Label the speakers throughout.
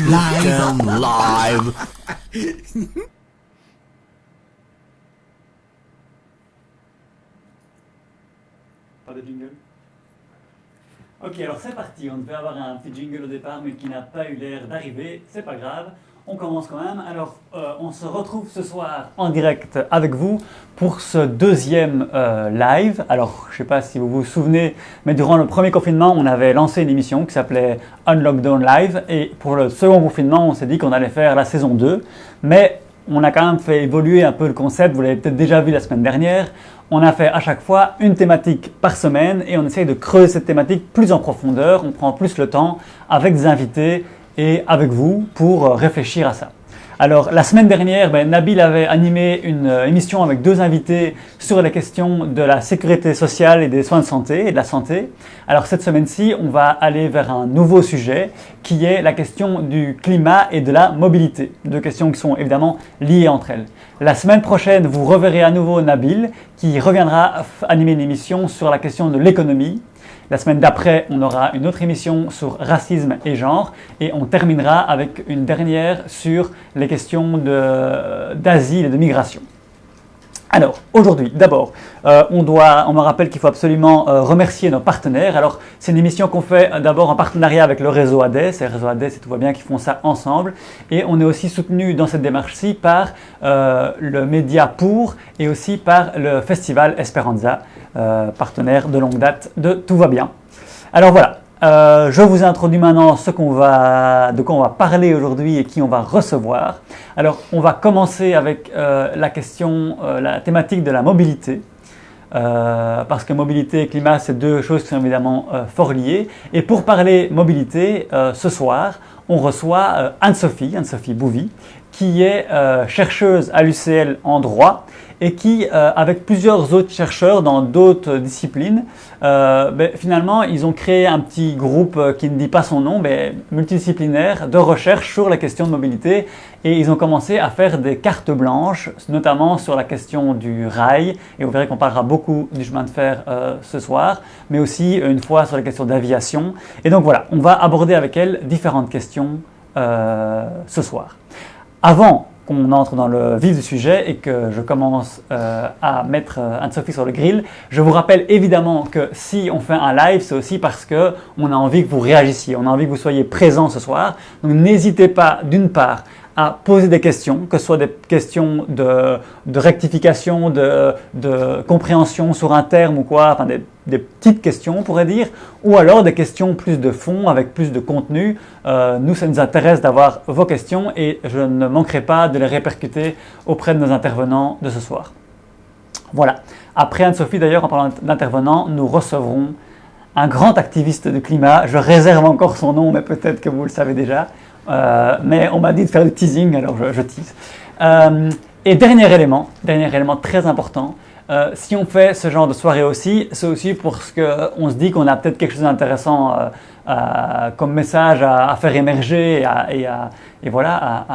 Speaker 1: Lockdown live.
Speaker 2: Pas de jingle. Ok, alors c'est parti. On devait avoir un petit jingle au départ, mais qui n'a pas eu l'air d'arriver. C'est pas grave. On commence quand même. Alors, on se retrouve ce soir en direct avec vous pour ce deuxième live. Alors, je ne sais pas si vous vous souvenez, mais durant le premier confinement, on avait lancé une émission qui s'appelait Unlockdown Live. Et pour le second confinement, on s'est dit qu'on allait faire la saison 2. Mais on a quand même fait évoluer un peu le concept. Vous l'avez peut-être déjà vu la semaine dernière. On a fait à chaque fois une thématique par semaine et on essaye de creuser cette thématique plus en profondeur. On prend plus le temps avec des invités et avec vous pour réfléchir à ça. Alors la semaine dernière, Nabil avait animé une émission avec deux invités sur les questions de la sécurité sociale et des soins de santé et de la santé. Alors cette semaine-ci, on va aller vers un nouveau sujet qui est la question du climat et de la mobilité. Deux questions qui sont évidemment liées entre elles. La semaine prochaine, vous reverrez à nouveau Nabil qui reviendra animer une émission sur la question de l'économie. La semaine d'après, on aura une autre émission sur racisme et genre et on terminera avec une dernière sur les questions d'asile et de migration. Alors, aujourd'hui, d'abord, on me rappelle qu'il faut absolument remercier nos partenaires. Alors, c'est une émission qu'on fait d'abord en partenariat avec le réseau ADES. Et le réseau ADES et Tout va bien qui font ça ensemble. Et on est aussi soutenu dans cette démarche-ci par le Média Pour et aussi par le Festival Esperanza, partenaire de longue date de Tout va bien. Alors voilà. Je vous introduis maintenant de quoi on va parler aujourd'hui et qui on va recevoir. Alors, on va commencer avec la thématique de la mobilité. Parce que mobilité et climat, c'est deux choses qui sont évidemment fort liées. Et pour parler mobilité, ce soir, on reçoit Anne-Sophie Bouvy, qui est chercheuse à l'UCL en droit et qui, avec plusieurs autres chercheurs dans d'autres disciplines, finalement, ils ont créé un petit groupe qui ne dit pas son nom, mais multidisciplinaire de recherche sur la question de mobilité. Et ils ont commencé à faire des cartes blanches, notamment sur la question du rail. Et vous verrez qu'on parlera beaucoup du chemin de fer ce soir, mais aussi une fois sur la question d'aviation. Et donc voilà, on va aborder avec elle différentes questions ce soir. Avant qu'on entre dans le vif du sujet et que je commence à mettre Anne-Sophie sur le grill, je vous rappelle évidemment que si on fait un live, c'est aussi parce qu'on a envie que vous réagissiez, on a envie que vous soyez présents ce soir. Donc n'hésitez pas d'une part à poser des questions, que ce soit des questions de rectification, de compréhension sur un terme ou quoi, enfin des petites questions on pourrait dire, ou alors des questions plus de fond, avec plus de contenu. Nous, ça nous intéresse d'avoir vos questions et je ne manquerai pas de les répercuter auprès de nos intervenants de ce soir. Voilà. Après Anne-Sophie, d'ailleurs, en parlant d'intervenants, nous recevrons un grand activiste de climat. Je réserve encore son nom, mais peut-être que vous le savez déjà. Mais on m'a dit de faire du teasing, alors je tease. Et dernier élément très important, si on fait ce genre de soirée aussi, c'est aussi parce qu'on se dit qu'on a peut-être quelque chose d'intéressant comme message à faire émerger et voilà,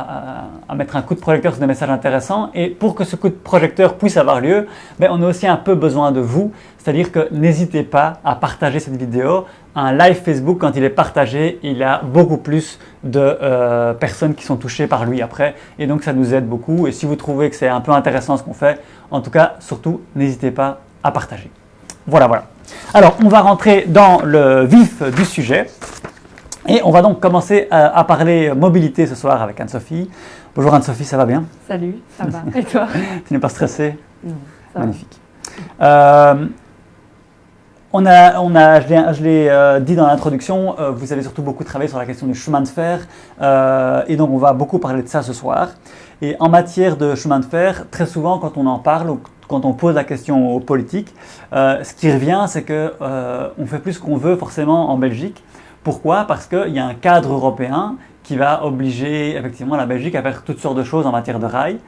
Speaker 2: à mettre un coup de projecteur sur des messages intéressants. Et pour que ce coup de projecteur puisse avoir lieu, on a aussi un peu besoin de vous. C'est-à-dire que n'hésitez pas à partager cette vidéo. Un live Facebook, quand il est partagé, il y a beaucoup plus de personnes qui sont touchées par lui après. Et donc, ça nous aide beaucoup. Et si vous trouvez que c'est un peu intéressant ce qu'on fait, en tout cas, surtout, n'hésitez pas à partager. Voilà. Alors, on va rentrer dans le vif du sujet. Et on va donc commencer à parler mobilité ce soir avec Anne-Sophie. Bonjour Anne-Sophie, ça va bien?
Speaker 3: Salut, ça va. Et toi?
Speaker 2: Tu n'es pas stressée?
Speaker 3: Non, ça
Speaker 2: Magnifique. Je l'ai dit dans l'introduction, vous avez surtout beaucoup travaillé sur la question du chemin de fer, et donc on va beaucoup parler de ça ce soir. Et en matière de chemin de fer, très souvent quand on en parle ou quand on pose la question aux politiques, ce qui revient, c'est qu'on fait plus ce qu'on veut forcément en Belgique. Pourquoi? Parce qu'il y a un cadre européen qui va obliger effectivement la Belgique à faire toutes sortes de choses en matière de rail.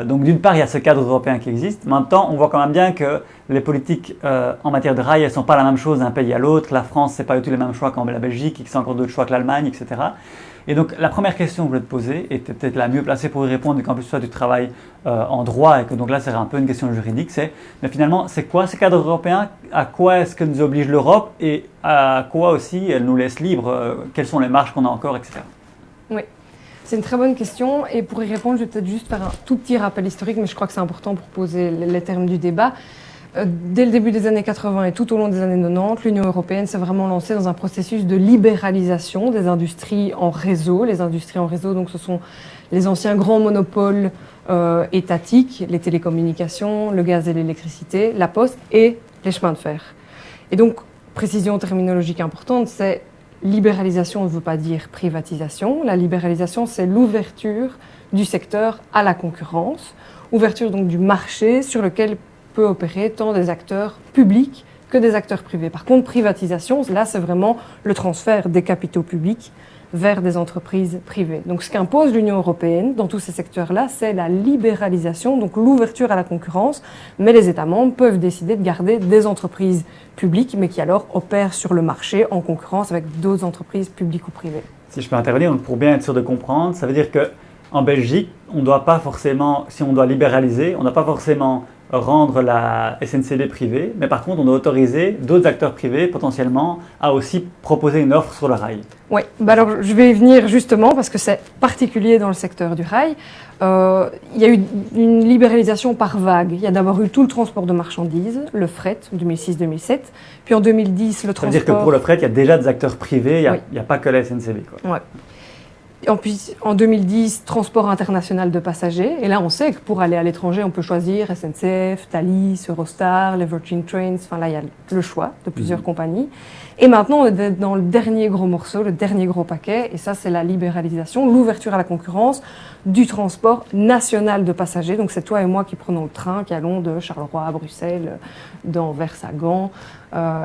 Speaker 2: Donc d'une part, il y a ce cadre européen qui existe. Maintenant, on voit quand même bien que les politiques en matière de rail, elles ne sont pas la même chose d'un pays à l'autre. La France, ce n'est pas du tout les mêmes choix qu'en la Belgique, et que c'est encore d'autres choix que l'Allemagne, etc. Et donc la première question que je voulais te poser, et tu es peut-être la mieux placée pour y répondre, vu qu'en plus toi tu travailles en droit, et que donc là c'est un peu une question juridique, mais finalement c'est quoi ce cadre européen? À quoi est-ce que nous oblige l'Europe? Et à quoi aussi elle nous laisse libre? Quelles sont les marges qu'on a encore, etc.
Speaker 3: Oui. C'est une très bonne question et pour y répondre, je vais peut-être juste faire un tout petit rappel historique, mais je crois que c'est important pour poser les termes du débat. Dès le début des années 80 et tout au long des années 90, l'Union européenne s'est vraiment lancée dans un processus de libéralisation des industries en réseau. Les industries en réseau, donc ce sont les anciens grands monopoles étatiques, les télécommunications, le gaz et l'électricité, la poste et les chemins de fer. Et donc, précision terminologique importante, c'est libéralisation ne veut pas dire privatisation. La libéralisation, c'est l'ouverture du secteur à la concurrence, ouverture donc du marché sur lequel peut opérer tant des acteurs publics que des acteurs privés. Par contre, privatisation, là, c'est vraiment le transfert des capitaux publics vers des entreprises privées. Donc, ce qu'impose l'Union européenne dans tous ces secteurs-là, c'est la libéralisation, donc l'ouverture à la concurrence, mais les États membres peuvent décider de garder des entreprises publiques, mais qui alors opèrent sur le marché en concurrence avec d'autres entreprises publiques ou privées.
Speaker 2: Si je peux intervenir, donc pour bien être sûr de comprendre, ça veut dire qu'en Belgique, on ne doit pas forcément, si on doit libéraliser, on ne doit pas forcément rendre la SNCB privée, mais par contre, on doit autoriser d'autres acteurs privés potentiellement à aussi proposer une offre sur le rail.
Speaker 3: Oui, alors je vais y venir justement parce que c'est particulier dans le secteur du rail. Il y a eu une libéralisation par vague. Il y a d'abord eu tout le transport de marchandises, le fret, 2006-2007, puis en 2010 le transport...
Speaker 2: Ça veut dire que pour le fret, il y a déjà des acteurs privés, il n'y a pas que la SNCB, quoi.
Speaker 3: Ouais. En 2010, transport international de passagers. Et là, on sait que pour aller à l'étranger, on peut choisir SNCF, Thalys, Eurostar, les Virgin Trains. Enfin, là, il y a le choix de plusieurs compagnies. Et maintenant, on est dans le dernier gros morceau, le dernier gros paquet. Et ça, c'est la libéralisation, l'ouverture à la concurrence du transport national de passagers. Donc, c'est toi et moi qui prenons le train, qui allons de Charleroi à Bruxelles, d'Anvers à Gand,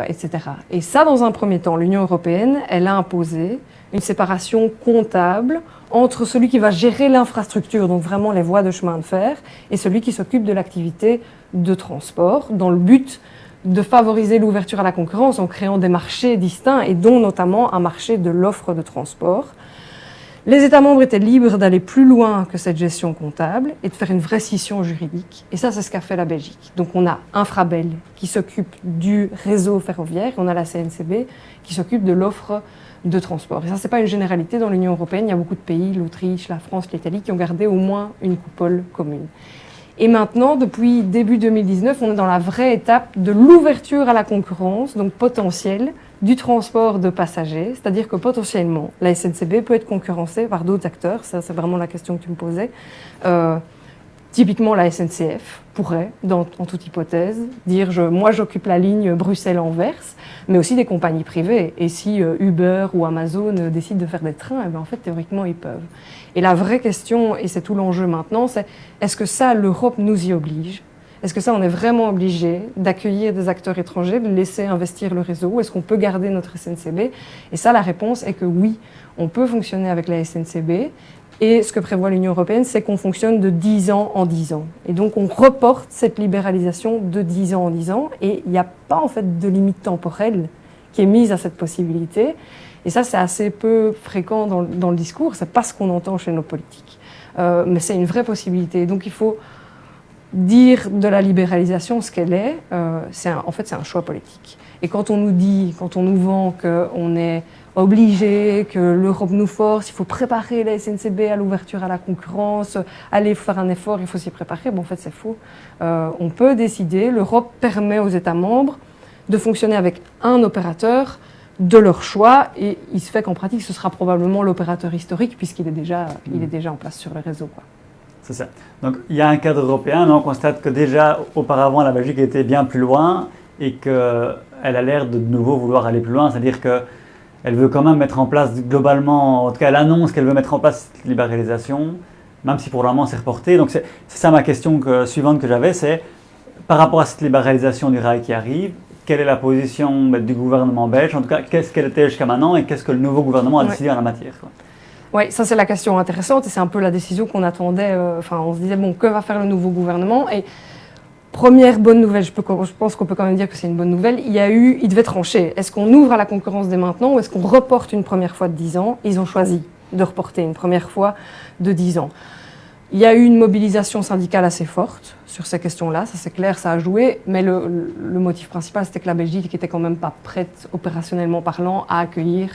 Speaker 3: etc. Et ça, dans un premier temps, l'Union européenne, elle a imposé une séparation comptable entre celui qui va gérer l'infrastructure, donc vraiment les voies de chemin de fer, et celui qui s'occupe de l'activité de transport, dans le but de favoriser l'ouverture à la concurrence en créant des marchés distincts, et dont notamment un marché de l'offre de transport. Les États membres étaient libres d'aller plus loin que cette gestion comptable et de faire une vraie scission juridique. Et ça, c'est ce qu'a fait la Belgique. Donc on a Infrabel qui s'occupe du réseau ferroviaire, et on a la CNCB qui s'occupe de l'offre de transport. Et ça, ce n'est pas une généralité dans l'Union européenne. Il y a beaucoup de pays, l'Autriche, la France, l'Italie, qui ont gardé au moins une coupole commune. Et maintenant, depuis début 2019, on est dans la vraie étape de l'ouverture à la concurrence, donc potentielle, du transport de passagers, c'est-à-dire que potentiellement, la SNCB peut être concurrencée par d'autres acteurs, ça c'est vraiment la question que tu me posais. Typiquement, la SNCF pourrait, en toute hypothèse, dire moi j'occupe la ligne Bruxelles-Anvers, mais aussi des compagnies privées. Et si Uber ou Amazon décident de faire des trains, eh bien, en fait, théoriquement, ils peuvent. Et la vraie question, et c'est tout l'enjeu maintenant, c'est est-ce que ça, l'Europe nous y oblige ? Est-ce que ça, on est vraiment obligé d'accueillir des acteurs étrangers, de laisser investir le réseau ? Est-ce qu'on peut garder notre SNCB ? Et ça, la réponse est que oui, on peut fonctionner avec la SNCB. Et ce que prévoit l'Union européenne, c'est qu'on fonctionne de 10 ans en 10 ans. Et donc, on reporte cette libéralisation de 10 ans en 10 ans. Et il n'y a pas, en fait, de limite temporelle qui est mise à cette possibilité. Et ça, c'est assez peu fréquent dans le discours. C'est pas ce qu'on entend chez nos politiques. Mais c'est une vraie possibilité. Donc, il faut dire de la libéralisation ce qu'elle est. En fait, c'est un choix politique. Et quand on nous vend qu'on est obligé, que l'Europe nous force, il faut préparer la SNCB à l'ouverture à la concurrence, aller faire un effort, il faut s'y préparer. Bon, en fait, c'est faux. On peut décider, l'Europe permet aux États membres de fonctionner avec un opérateur de leur choix, et il se fait qu'en pratique, ce sera probablement l'opérateur historique, puisqu'il est déjà en place sur le réseau, quoi.
Speaker 2: C'est ça. Donc, il y a un cadre européen, mais on constate que déjà, auparavant, la Belgique était bien plus loin, et qu'elle a l'air de nouveau vouloir aller plus loin, c'est-à-dire que elle veut quand même mettre en place globalement, en tout cas elle annonce qu'elle veut mettre en place cette libéralisation, même si pour le moment c'est reporté. Donc c'est ça ma question suivante que j'avais, c'est par rapport à cette libéralisation du rail qui arrive, quelle est la position du gouvernement belge, en tout cas qu'est-ce qu'elle était jusqu'à maintenant et qu'est-ce que le nouveau gouvernement a décidé en la matière, quoi.
Speaker 3: Oui, ça c'est la question intéressante et c'est un peu la décision qu'on attendait. On se disait, bon, que va faire le nouveau gouvernement ? Et première bonne nouvelle, je pense qu'on peut quand même dire que c'est une bonne nouvelle, il devait trancher. Est-ce qu'on ouvre à la concurrence dès maintenant ou est-ce qu'on reporte une première fois de 10 ans ? Ils ont choisi de reporter une première fois de 10 ans. Il y a eu une mobilisation syndicale assez forte sur ces questions-là, ça c'est clair, ça a joué, mais le motif principal c'était que la Belgique n'était quand même pas prête, opérationnellement parlant, à accueillir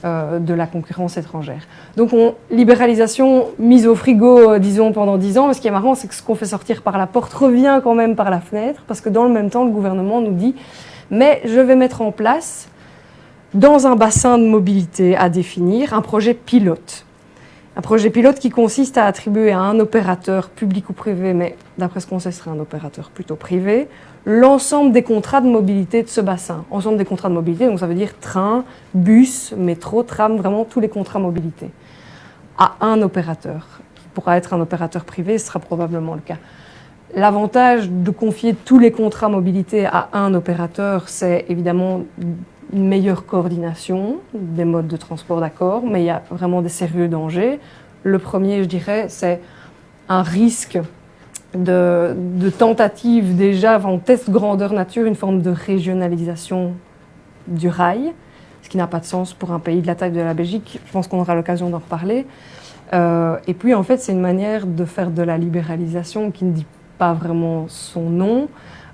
Speaker 3: de la concurrence étrangère. Donc libéralisation mise au frigo, disons, pendant 10 ans. Mais ce qui est marrant, c'est que ce qu'on fait sortir par la porte revient quand même par la fenêtre, parce que dans le même temps, le gouvernement nous dit « mais je vais mettre en place, dans un bassin de mobilité à définir, un projet pilote ». Un projet pilote qui consiste à attribuer à un opérateur public ou privé, mais d'après ce qu'on sait, ce serait un opérateur plutôt privé, l'ensemble des contrats de mobilité de ce bassin. Ensemble des contrats de mobilité, donc ça veut dire train, bus, métro, tram, vraiment tous les contrats mobilité. À un opérateur, qui pourra être un opérateur privé, ce sera probablement le cas. L'avantage de confier tous les contrats mobilité à un opérateur, c'est évidemment une meilleure coordination des modes de transport, d'accord, mais il y a vraiment des sérieux dangers. Le premier, je dirais, c'est un risque de tentative déjà, en test grandeur nature, une forme de régionalisation du rail, ce qui n'a pas de sens pour un pays de la taille de la Belgique. Je pense qu'on aura l'occasion d'en reparler. Et puis, en fait, c'est une manière de faire de la libéralisation qui ne dit pas vraiment son nom,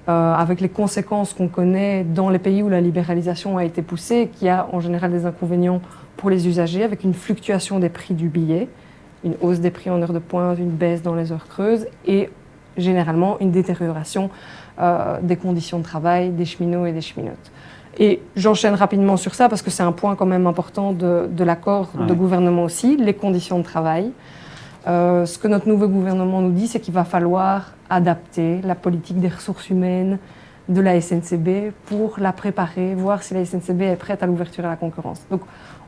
Speaker 3: avec les conséquences qu'on connaît dans les pays où la libéralisation a été poussée, qui a en général des inconvénients pour les usagers, avec une fluctuation des prix du billet, une hausse des prix en heure de pointe, une baisse dans les heures creuses et généralement une détérioration des conditions de travail des cheminots et des cheminotes. Et j'enchaîne rapidement sur ça parce que c'est un point quand même important de l'accord de gouvernement aussi, les conditions de travail. Ce que notre nouveau gouvernement nous dit, c'est qu'il va falloir adapter la politique des ressources humaines de la SNCB pour la préparer, voir si la SNCB est prête à l'ouverture à la concurrence. Donc,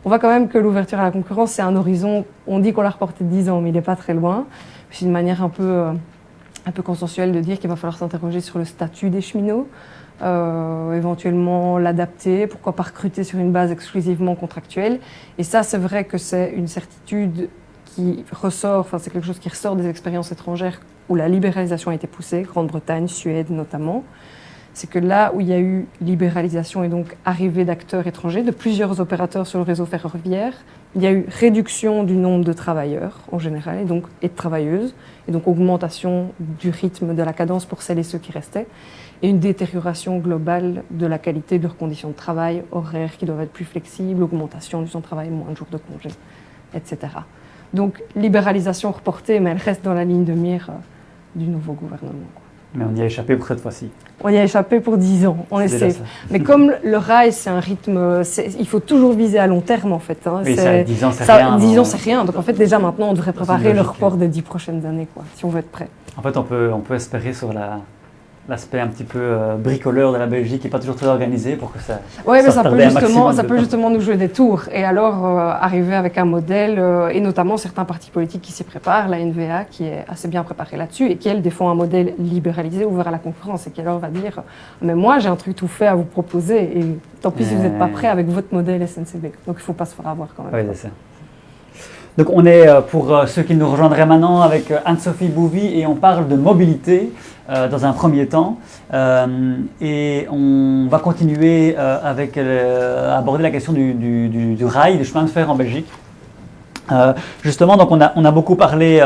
Speaker 3: on voit quand même que l'ouverture à la concurrence, c'est un horizon, on dit qu'on l'a reporté de 10 ans, mais il n'est pas très loin. C'est une manière un peu consensuelle de dire qu'il va falloir s'interroger sur le statut des cheminots, éventuellement l'adapter, pourquoi pas recruter sur une base exclusivement contractuelle. Et ça, c'est vrai que c'est une certitude qui ressort, c'est quelque chose qui ressort des expériences étrangères où la libéralisation a été poussée, Grande-Bretagne, Suède notamment. C'est que là où il y a eu libéralisation et donc arrivée d'acteurs étrangers, de plusieurs opérateurs sur le réseau ferroviaire, il y a eu réduction du nombre de travailleurs en général et de travailleuses, et donc augmentation du rythme, de la cadence pour celles et ceux qui restaient, et une détérioration globale de la qualité de leurs conditions de travail, horaires qui doivent être plus flexibles, augmentation du temps de travail, moins de jours de congé, etc. Donc libéralisation reportée, mais elle reste dans la ligne de mire du nouveau gouvernement, quoi.
Speaker 2: Mais on y a échappé pour cette fois-ci.
Speaker 3: On y a échappé pour 10 ans, on
Speaker 2: C'est
Speaker 3: essaie.
Speaker 2: déjà ça.
Speaker 3: Mais comme le rail, c'est un rythme, il faut toujours viser à long terme en fait. Hein.
Speaker 2: Oui, ça, 10 ans, c'est
Speaker 3: Ça,
Speaker 2: rien.
Speaker 3: 10
Speaker 2: non.
Speaker 3: ans, c'est rien. Donc en fait, déjà maintenant, on devrait préparer le
Speaker 2: logique.
Speaker 3: report des 10 prochaines années, quoi, si on veut être prêt.
Speaker 2: En fait, on peut espérer sur l'aspect un petit peu bricoleur de la Belgique qui n'est pas toujours très organisé pour que ça.
Speaker 3: Oui, mais ça
Speaker 2: retardait un maximum
Speaker 3: peut
Speaker 2: de temps.
Speaker 3: justement nous jouer des tours. Et alors, arriver avec un modèle, et notamment certains partis politiques qui s'y préparent, la NVA qui est assez bien préparée là-dessus, et qui, elle, défend un modèle libéralisé, ouvert à la concurrence, et qui alors va dire « Mais moi, j'ai un truc tout fait à vous proposer, et tant pis si vous n'êtes pas prêt avec votre modèle SNCB. » Donc, il ne faut pas se faire avoir quand même.
Speaker 2: Oui, c'est ça. Donc on est, pour ceux qui nous rejoindraient maintenant, avec Anne-Sophie Bouvy et on parle de mobilité dans un premier temps. Et on va continuer avec aborder la question du rail, du chemin de fer en Belgique. Justement, donc on a beaucoup parlé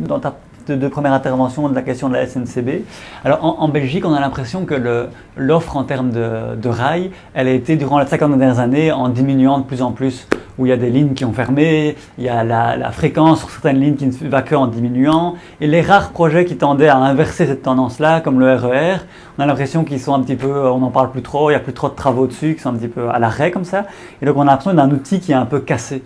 Speaker 2: dans ta deux premières interventions de la question de la SNCB. Alors en Belgique, on a l'impression que l'offre en termes de rail, elle a été durant les 50 dernières années en diminuant de plus en plus, où il y a des lignes qui ont fermé, il y a la fréquence sur certaines lignes qui ne va qu'en diminuant, et les rares projets qui tendaient à inverser cette tendance-là, comme le RER, on a l'impression qu'ils sont un petit peu, on n'en parle plus trop, il n'y a plus trop de travaux dessus, qui sont un petit peu à l'arrêt comme ça, et donc on a l'impression d'un outil qui est un peu cassé.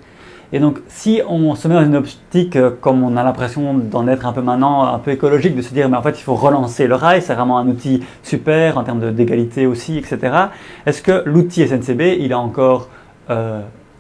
Speaker 2: Et donc, si on se met dans une optique, comme on a l'impression d'en être un peu maintenant, un peu écologique, de se dire, mais en fait, il faut relancer le rail, c'est vraiment un outil super en termes d'égalité aussi, etc. Est-ce que l'outil SNCB, il est encore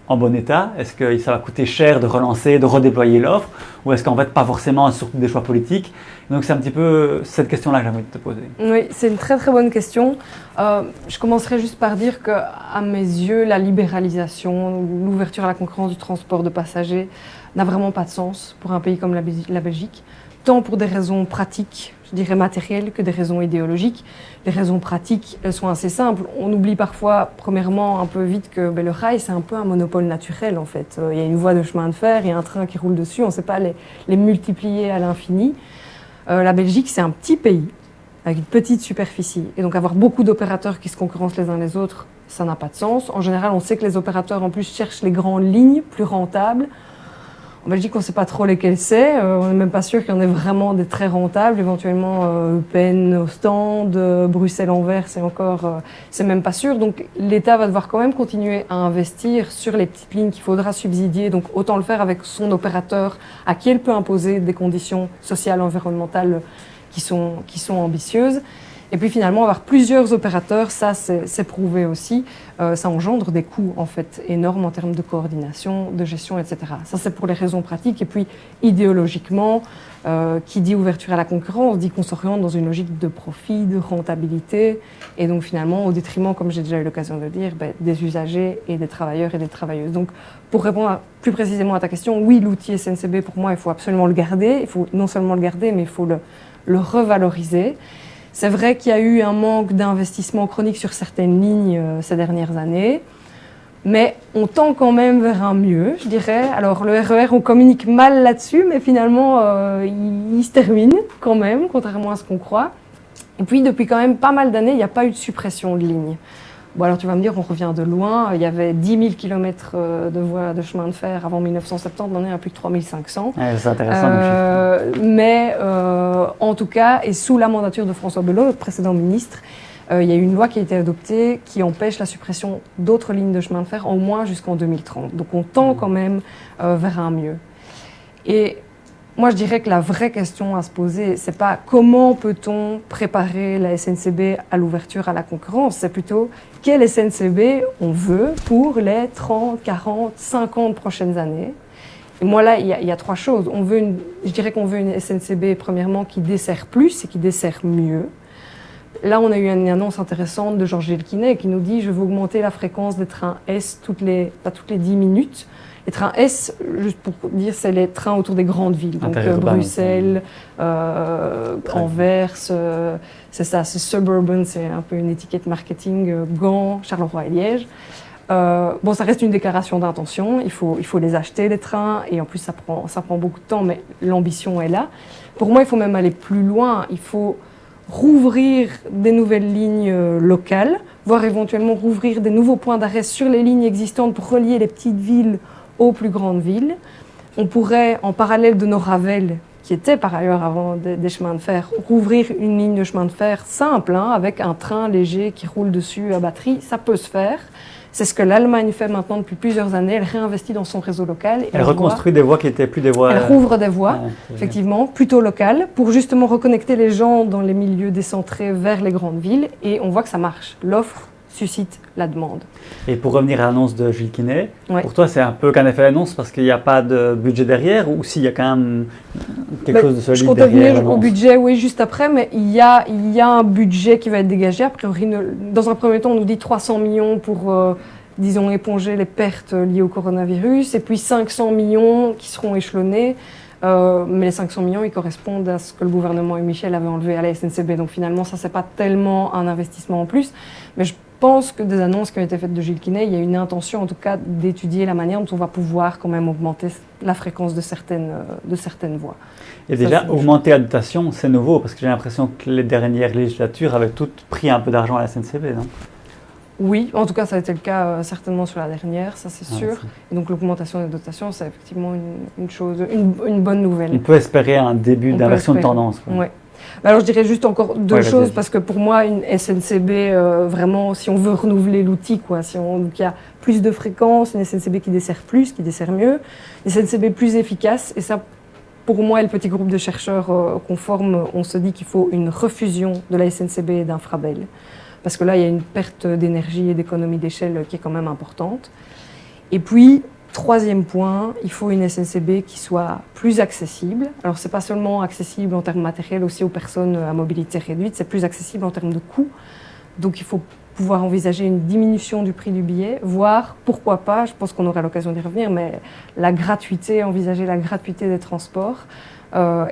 Speaker 2: en bon état? Est-ce que ça va coûter cher de relancer, de redéployer l'offre? Ou est-ce qu'en fait, pas forcément, surtout des choix politiques? Donc, c'est un petit peu cette question-là que j'ai envie de te poser.
Speaker 3: Oui, c'est une très très bonne question. Je commencerai juste par dire qu'à mes yeux, la libéralisation, l'ouverture à la concurrence du transport de passagers n'a vraiment pas de sens pour un pays comme la Belgique, tant pour des raisons pratiques, je dirais matérielles, que des raisons idéologiques. Les raisons pratiques, elles sont assez simples. On oublie parfois, premièrement, un peu vite que le rail, c'est un peu un monopole naturel en fait. Il y a une voie de chemin de fer, il y a un train qui roule dessus, on ne sait pas les multiplier à l'infini. La Belgique, c'est un petit pays avec une petite superficie. Et donc avoir beaucoup d'opérateurs qui se concurrencent les uns les autres, ça n'a pas de sens. En général, on sait que les opérateurs, en plus, cherchent les grandes lignes plus rentables. En Belgique, on ne sait pas trop lesquelles c'est. On n'est même pas sûr qu'il y en ait vraiment des très rentables. Éventuellement, Eupen, Ostende, Bruxelles-Anvers, c'est même pas sûr. Donc l'État va devoir quand même continuer à investir sur les petites lignes qu'il faudra subsidier. Donc autant le faire avec son opérateur, à qui elle peut imposer des conditions sociales, environnementales qui sont ambitieuses. Et puis finalement, avoir plusieurs opérateurs, ça c'est prouvé aussi, ça engendre des coûts en fait énormes en termes de coordination, de gestion, etc. Ça c'est pour les raisons pratiques. Et puis idéologiquement, qui dit ouverture à la concurrence, dit qu'on s'oriente dans une logique de profit, de rentabilité, et donc finalement au détriment, comme j'ai déjà eu l'occasion de le dire, des usagers et des travailleurs et des travailleuses. Donc pour répondre plus précisément à ta question, oui, l'outil SNCB pour moi, il faut absolument le garder. Il faut non seulement le garder, mais il faut le revaloriser. C'est vrai qu'il y a eu un manque d'investissement chronique sur certaines lignes ces dernières années, mais on tend quand même vers un mieux, je dirais. Alors le RER, on communique mal là-dessus, mais finalement, il se termine quand même, contrairement à ce qu'on croit. Et puis, depuis quand même pas mal d'années, il n'y a pas eu de suppression de lignes. Bon, alors tu vas me dire, on revient de loin. Il y avait 10 000 km de voies de chemin de fer avant 1970, maintenant il y en a plus de 3 500.
Speaker 2: Ouais, c'est intéressant.
Speaker 3: Mais en tout cas, et sous la mandature de François Belot, notre précédent ministre, il y a eu une loi qui a été adoptée qui empêche la suppression d'autres lignes de chemin de fer au moins jusqu'en 2030. Donc on tend quand même vers un mieux. Et moi, je dirais que la vraie question à se poser, c'est pas comment peut-on préparer la SNCB à l'ouverture à la concurrence, c'est plutôt quelle SNCB on veut pour les 30, 40, 50 prochaines années. Et moi, là, il y a trois choses. Je dirais qu'on veut une SNCB, premièrement, qui dessert plus et qui dessert mieux. Là, on a eu une annonce intéressante de Georges Delquinet qui nous dit « Je veux augmenter la fréquence des trains S toutes les 10 minutes ». Les trains S, juste pour dire, c'est les trains autour des grandes villes. Donc Bruxelles, Anvers, c'est ça, c'est Suburban, c'est un peu une étiquette marketing, Gand, Charleroi et Liège. Bon, ça reste une déclaration d'intention, il faut les acheter, les trains, et en plus ça prend beaucoup de temps, mais l'ambition est là. Pour moi, il faut même aller plus loin, il faut rouvrir des nouvelles lignes locales, voire éventuellement rouvrir des nouveaux points d'arrêt sur les lignes existantes pour relier les petites villes aux plus grandes villes. On pourrait, en parallèle de nos Ravel, qui étaient par ailleurs avant des chemins de fer, rouvrir une ligne de chemin de fer simple, avec un train léger qui roule dessus à batterie, ça peut se faire. C'est ce que l'Allemagne fait maintenant depuis plusieurs années. Elle réinvestit dans son réseau local. Et
Speaker 2: Elle reconstruit des voies qui n'étaient plus des voies...
Speaker 3: Elle rouvre des voies, effectivement, plutôt locales, pour justement reconnecter les gens dans les milieux décentrés vers les grandes villes. Et on voit que ça marche. L'offre suscite la demande.
Speaker 2: Et pour revenir à l'annonce de Gilles Quinet,
Speaker 3: Ouais.
Speaker 2: pour toi c'est un peu qu'un effet d'annonce parce qu'il n'y a pas de budget derrière ou s'il y a quand même quelque chose de solide
Speaker 3: Je compte
Speaker 2: derrière
Speaker 3: venir au
Speaker 2: l'annonce?
Speaker 3: budget, oui, juste après, mais il y a un budget qui va être dégagé. A priori, dans un premier temps, on nous dit 300 millions pour, disons, éponger les pertes liées au coronavirus, et puis 500 millions qui seront échelonnés. Mais les 500 millions, ils correspondent à ce que le gouvernement et Michel avaient enlevé à la SNCB. Donc finalement, ça, c'est pas tellement un investissement en plus. Mais je pense que des annonces qui ont été faites de Gilles Quinet, il y a une intention, en tout cas, d'étudier la manière dont on va pouvoir quand même augmenter la fréquence de certaines voies.
Speaker 2: Et
Speaker 3: Ça,
Speaker 2: déjà,
Speaker 3: c'est-
Speaker 2: augmenter la dotation, c'est nouveau parce que j'ai l'impression que les dernières législatures avaient toutes pris un peu d'argent à la SNCB, non?
Speaker 3: Oui, en tout cas, ça a été le cas certainement sur la dernière, ça c'est
Speaker 2: Ah,
Speaker 3: sûr.
Speaker 2: c'est-
Speaker 3: Et donc l'augmentation des dotations, c'est effectivement une bonne nouvelle.
Speaker 2: On peut espérer un début
Speaker 3: On peut
Speaker 2: d'inversion de
Speaker 3: espérer.
Speaker 2: tendance, quoi.
Speaker 3: Ouais. Bah alors je dirais juste encore deux
Speaker 2: Ouais, vas-y,
Speaker 3: choses,
Speaker 2: vas-y.
Speaker 3: parce que pour moi, une SNCB, vraiment, si on veut renouveler l'outil, donc il y a plus de fréquences, une SNCB qui dessert plus, qui dessert mieux, une SNCB plus efficace, et ça, pour moi et le petit groupe de chercheurs qu'on forme, on se dit qu'il faut une refusion de la SNCB et d'Infrabel. Parce que là, il y a une perte d'énergie et d'économie d'échelle qui est quand même importante. Et puis, troisième point, il faut une SNCB qui soit plus accessible. Alors, ce n'est pas seulement accessible en termes matériels, aussi aux personnes à mobilité réduite, c'est plus accessible en termes de coûts. Donc, il faut pouvoir envisager une diminution du prix du billet, voire, pourquoi pas, je pense qu'on aura l'occasion d'y revenir, mais envisager la gratuité des transports.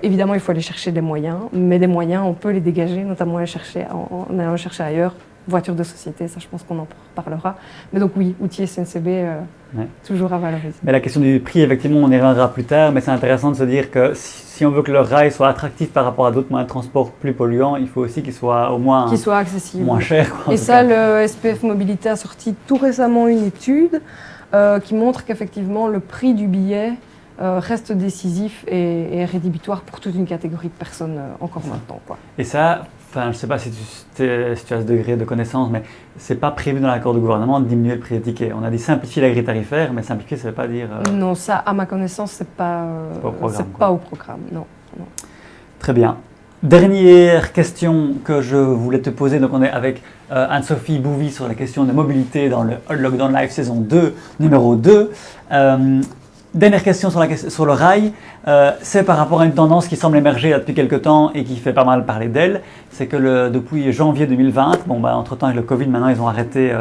Speaker 3: Évidemment, il faut aller chercher des moyens, mais des moyens, on peut les dégager, notamment en allant chercher ailleurs. Voitures de société, ça je pense qu'on en parlera. Mais donc oui, outils SNCB, toujours à valoriser.
Speaker 2: Mais la question du prix, effectivement, on y reviendra plus tard, mais c'est intéressant de se dire que si on veut que le rail soit attractif par rapport à d'autres moyens de transport plus polluants, il faut aussi qu'il soit au moins
Speaker 3: Qu'il soit accessible.
Speaker 2: moins cher, quoi, en
Speaker 3: Et
Speaker 2: tout
Speaker 3: ça,
Speaker 2: cas.
Speaker 3: le SPF Mobilité a sorti tout récemment une étude qui montre qu'effectivement le prix du billet reste décisif et rédhibitoire pour toute une catégorie de personnes encore maintenant, quoi.
Speaker 2: Et ça, enfin, je ne sais pas si tu as ce degré de connaissance, mais c'est pas prévu dans l'accord de gouvernement de diminuer le prix des tickets. On a dit simplifier la grille tarifaire, mais simplifier, ça ne veut pas dire...
Speaker 3: Non, ça, à ma connaissance, c'est pas
Speaker 2: au programme,
Speaker 3: c'est
Speaker 2: quoi.
Speaker 3: pas au programme, non.
Speaker 2: Très bien. Dernière question que je voulais te poser. Donc, on est avec Anne-Sophie Bouvy sur la question de mobilité dans le Lockdown Live saison 2, numéro 2. Dernière question sur le rail, c'est par rapport à une tendance qui semble émerger là, depuis quelques temps et qui fait pas mal parler d'elle. C'est que depuis janvier 2020, entre-temps avec le Covid, maintenant ils ont arrêté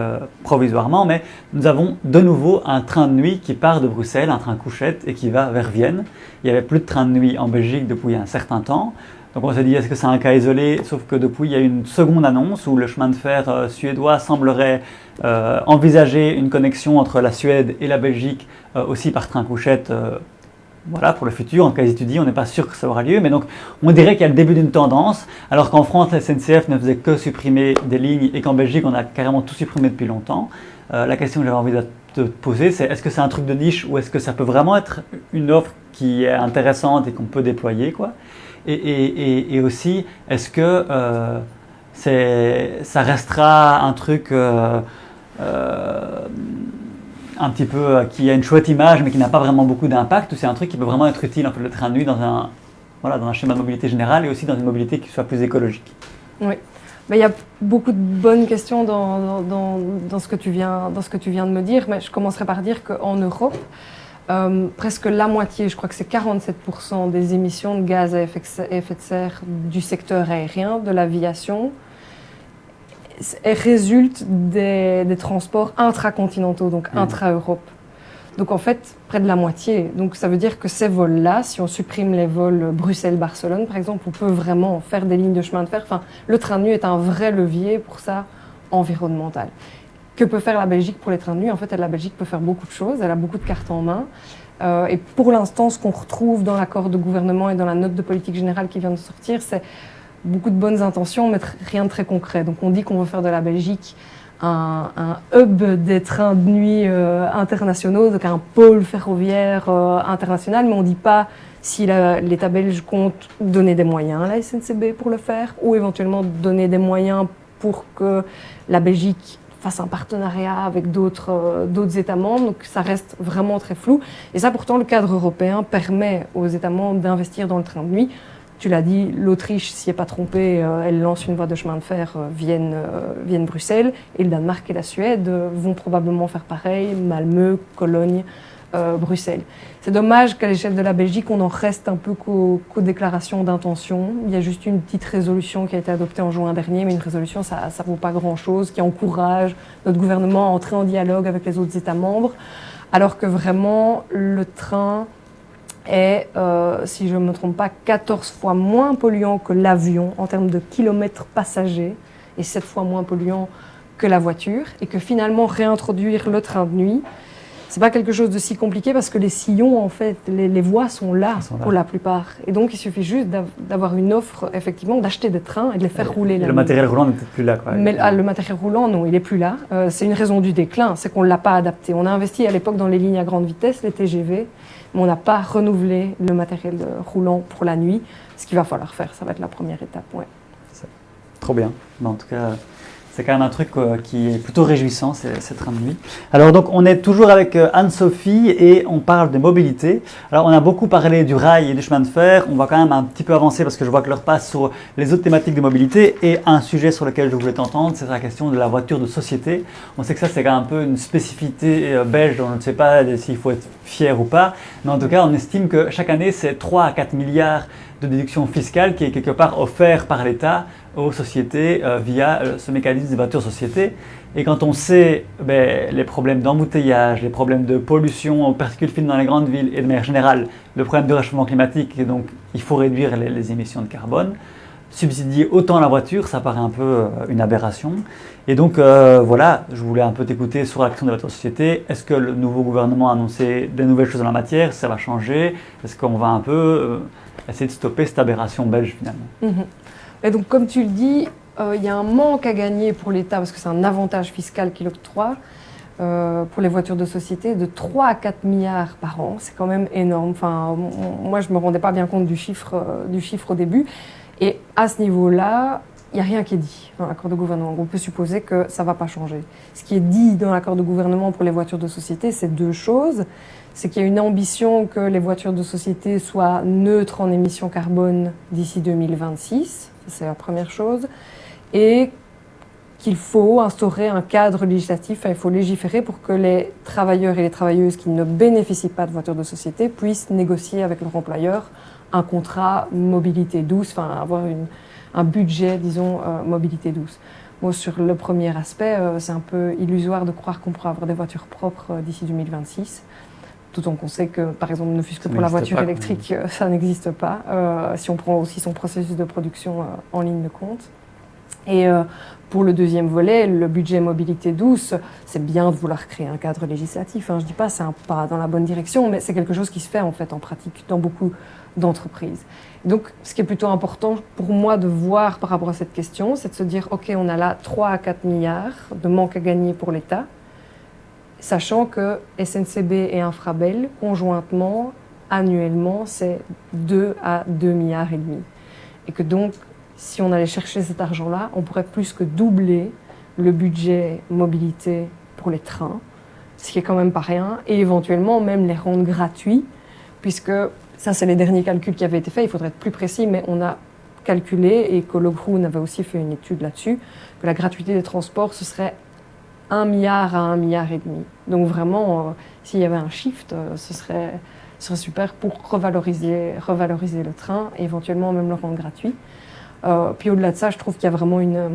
Speaker 2: provisoirement, mais nous avons de nouveau un train de nuit qui part de Bruxelles, un train couchette, et qui va vers Vienne. Il n'y avait plus de train de nuit en Belgique depuis un certain temps. Donc on s'est dit, est-ce que c'est un cas isolé? Sauf que depuis, il y a une seconde annonce où le chemin de fer suédois semblerait envisager une connexion entre la Suède et la Belgique aussi par train couchette voilà, pour le futur. En cas étudié, on n'est pas sûr que ça aura lieu, mais donc on dirait qu'il y a le début d'une tendance, alors qu'en France, la SNCF ne faisait que supprimer des lignes et qu'en Belgique, on a carrément tout supprimé depuis longtemps. La question que j'avais envie de te poser, c'est est-ce que c'est un truc de niche ou est-ce que ça peut vraiment être une offre qui est intéressante et qu'on peut déployer, quoi? Et aussi, est-ce que ça restera un truc un petit peu qui a une chouette image mais qui n'a pas vraiment beaucoup d'impact, ou c'est un truc qui peut vraiment être utile, en fait, le train de nuit dans un schéma de mobilité général et aussi dans une mobilité qui soit plus écologique?
Speaker 3: Oui. Il y a beaucoup de bonnes questions dans ce que tu viens de me dire, mais je commencerai par dire qu'en Europe, presque la moitié, je crois que c'est 47% des émissions de gaz à effet de serre du secteur aérien, de l'aviation, résultent des transports intracontinentaux, donc intra-Europe. Donc en fait, près de la moitié. Donc ça veut dire que ces vols-là, si on supprime les vols Bruxelles-Barcelone, par exemple, on peut vraiment faire des lignes de chemin de fer. Enfin, le train de nuit est un vrai levier pour ça environnemental. Que peut faire la Belgique pour les trains de nuit? En fait, la Belgique peut faire beaucoup de choses, elle a beaucoup de cartes en main. Et pour l'instant, ce qu'on retrouve dans l'accord de gouvernement et dans la note de politique générale qui vient de sortir, c'est beaucoup de bonnes intentions, mais rien de très concret. Donc on dit qu'on veut faire de la Belgique un hub des trains de nuit internationaux, donc un pôle ferroviaire international, mais on ne dit pas si l'État belge compte donner des moyens à la SNCB pour le faire, ou éventuellement donner des moyens pour que la Belgique fasse un partenariat avec d'autres États membres. Donc ça reste vraiment très flou. Et ça, pourtant, le cadre européen permet aux États membres d'investir dans le train de nuit. Tu l'as dit, l'Autriche, s'y est pas trompée, elle lance une voie de chemin de fer Vienne-Bruxelles. Et le Danemark et la Suède vont probablement faire pareil, Malmö, Cologne, Bruxelles. C'est dommage qu'à l'échelle de la Belgique, on en reste un peu qu'aux déclarations d'intention. Il y a juste une petite résolution qui a été adoptée en juin dernier, mais une résolution, ça ne vaut pas grand-chose, qui encourage notre gouvernement à entrer en dialogue avec les autres États membres, alors que vraiment, le train est, si je ne me trompe pas, 14 fois moins polluant que l'avion en termes de kilomètres passagers et 7 fois moins polluant que la voiture, et que finalement, réintroduire le train de nuit, c'est pas quelque chose de si compliqué parce que les sillons, en fait, les voies sont là pour la plupart. Et donc, il suffit juste d'avoir une offre, effectivement, d'acheter des trains et de les faire rouler.
Speaker 2: Le matériel roulant n'est peut-être plus là, quoi.
Speaker 3: Mais le matériel roulant, non, il est plus là. C'est une raison du déclin, c'est qu'on l'a pas adapté. On a investi à l'époque dans les lignes à grande vitesse, les TGV, mais on n'a pas renouvelé le matériel roulant pour la nuit. Ce qu'il va falloir faire, ça va être la première étape, ouais.
Speaker 2: Trop bien. Mais en tout cas, c'est quand même un truc qui est plutôt réjouissant, ces trains de nuit. Alors donc, on est toujours avec Anne-Sophie et on parle de mobilité. Alors, on a beaucoup parlé du rail et du chemin de fer. On va quand même un petit peu avancer parce que je vois que l'heure passe sur les autres thématiques de mobilité. Et un sujet sur lequel je voulais t'entendre, c'est la question de la voiture de société. On sait que ça, c'est quand même un peu une spécificité belge. On ne sait pas s'il faut être fier ou pas. Mais en tout cas, on estime que chaque année, c'est 3 à 4 milliards de déduction fiscale qui est quelque part offert par l'État aux sociétés via ce mécanisme des voitures sociétés. Et quand on sait les problèmes d'embouteillage, les problèmes de pollution aux particules fines dans les grandes villes et de manière générale le problème de réchauffement climatique, et donc il faut réduire les émissions de carbone, subsidier autant la voiture, ça paraît un peu une aberration. Et donc voilà, je voulais un peu t'écouter sur l'action des voitures sociétés. Est-ce que le nouveau gouvernement a annoncé des nouvelles choses en la matière? Ça va changer? Est-ce qu'on va un peu essayer de stopper cette aberration belge finalement?
Speaker 3: Et donc, comme tu le dis, il y a un manque à gagner pour l'État, parce que c'est un avantage fiscal qu'il octroie pour les voitures de société, de 3 à 4 milliards par an. C'est quand même énorme. Enfin, moi, je ne me rendais pas bien compte du chiffre au début. Et à ce niveau-là, il n'y a rien qui est dit dans l'accord de gouvernement. On peut supposer que ça ne va pas changer. Ce qui est dit dans l'accord de gouvernement pour les voitures de société, c'est 2 choses. C'est qu'il y a une ambition que les voitures de société soient neutres en émissions carbone d'ici 2026. C'est la première chose. Et qu'il faut instaurer un cadre législatif, il faut légiférer pour que les travailleurs et les travailleuses qui ne bénéficient pas de voitures de société puissent négocier avec leur employeur un contrat mobilité douce, enfin avoir un budget, disons, mobilité douce. Bon, sur le premier aspect, c'est un peu illusoire de croire qu'on pourra avoir des voitures propres d'ici 2026. D'autant qu'on sait que, par exemple, ne fût-ce que pour la voiture électrique, ça n'existe pas, si on prend aussi son processus de production en ligne de compte. Et pour le deuxième volet, le budget mobilité douce, c'est bien de vouloir créer un cadre législatif. Je ne dis pas c'est un pas dans la bonne direction, mais c'est quelque chose qui se fait en fait en pratique dans beaucoup d'entreprises. Donc, ce qui est plutôt important pour moi de voir par rapport à cette question, c'est de se dire, OK, on a là 3 à 4 milliards de manque à gagner pour l'État, sachant que SNCB et Infrabel, conjointement, annuellement, c'est 2 à 2 milliards et demi. Et que donc, si on allait chercher cet argent-là, on pourrait plus que doubler le budget mobilité pour les trains, ce qui est quand même pas rien, et éventuellement même les rendre gratuits, puisque ça, c'est les derniers calculs qui avaient été faits, il faudrait être plus précis, mais on a calculé, et Cologroon avait aussi fait une étude là-dessus, que la gratuité des transports, ce serait 1 milliard à 1 milliard et demi. Donc vraiment, s'il y avait un shift, ce serait super pour revaloriser le train et éventuellement même le rendre gratuit. Puis au-delà de ça, je trouve qu'il y a vraiment une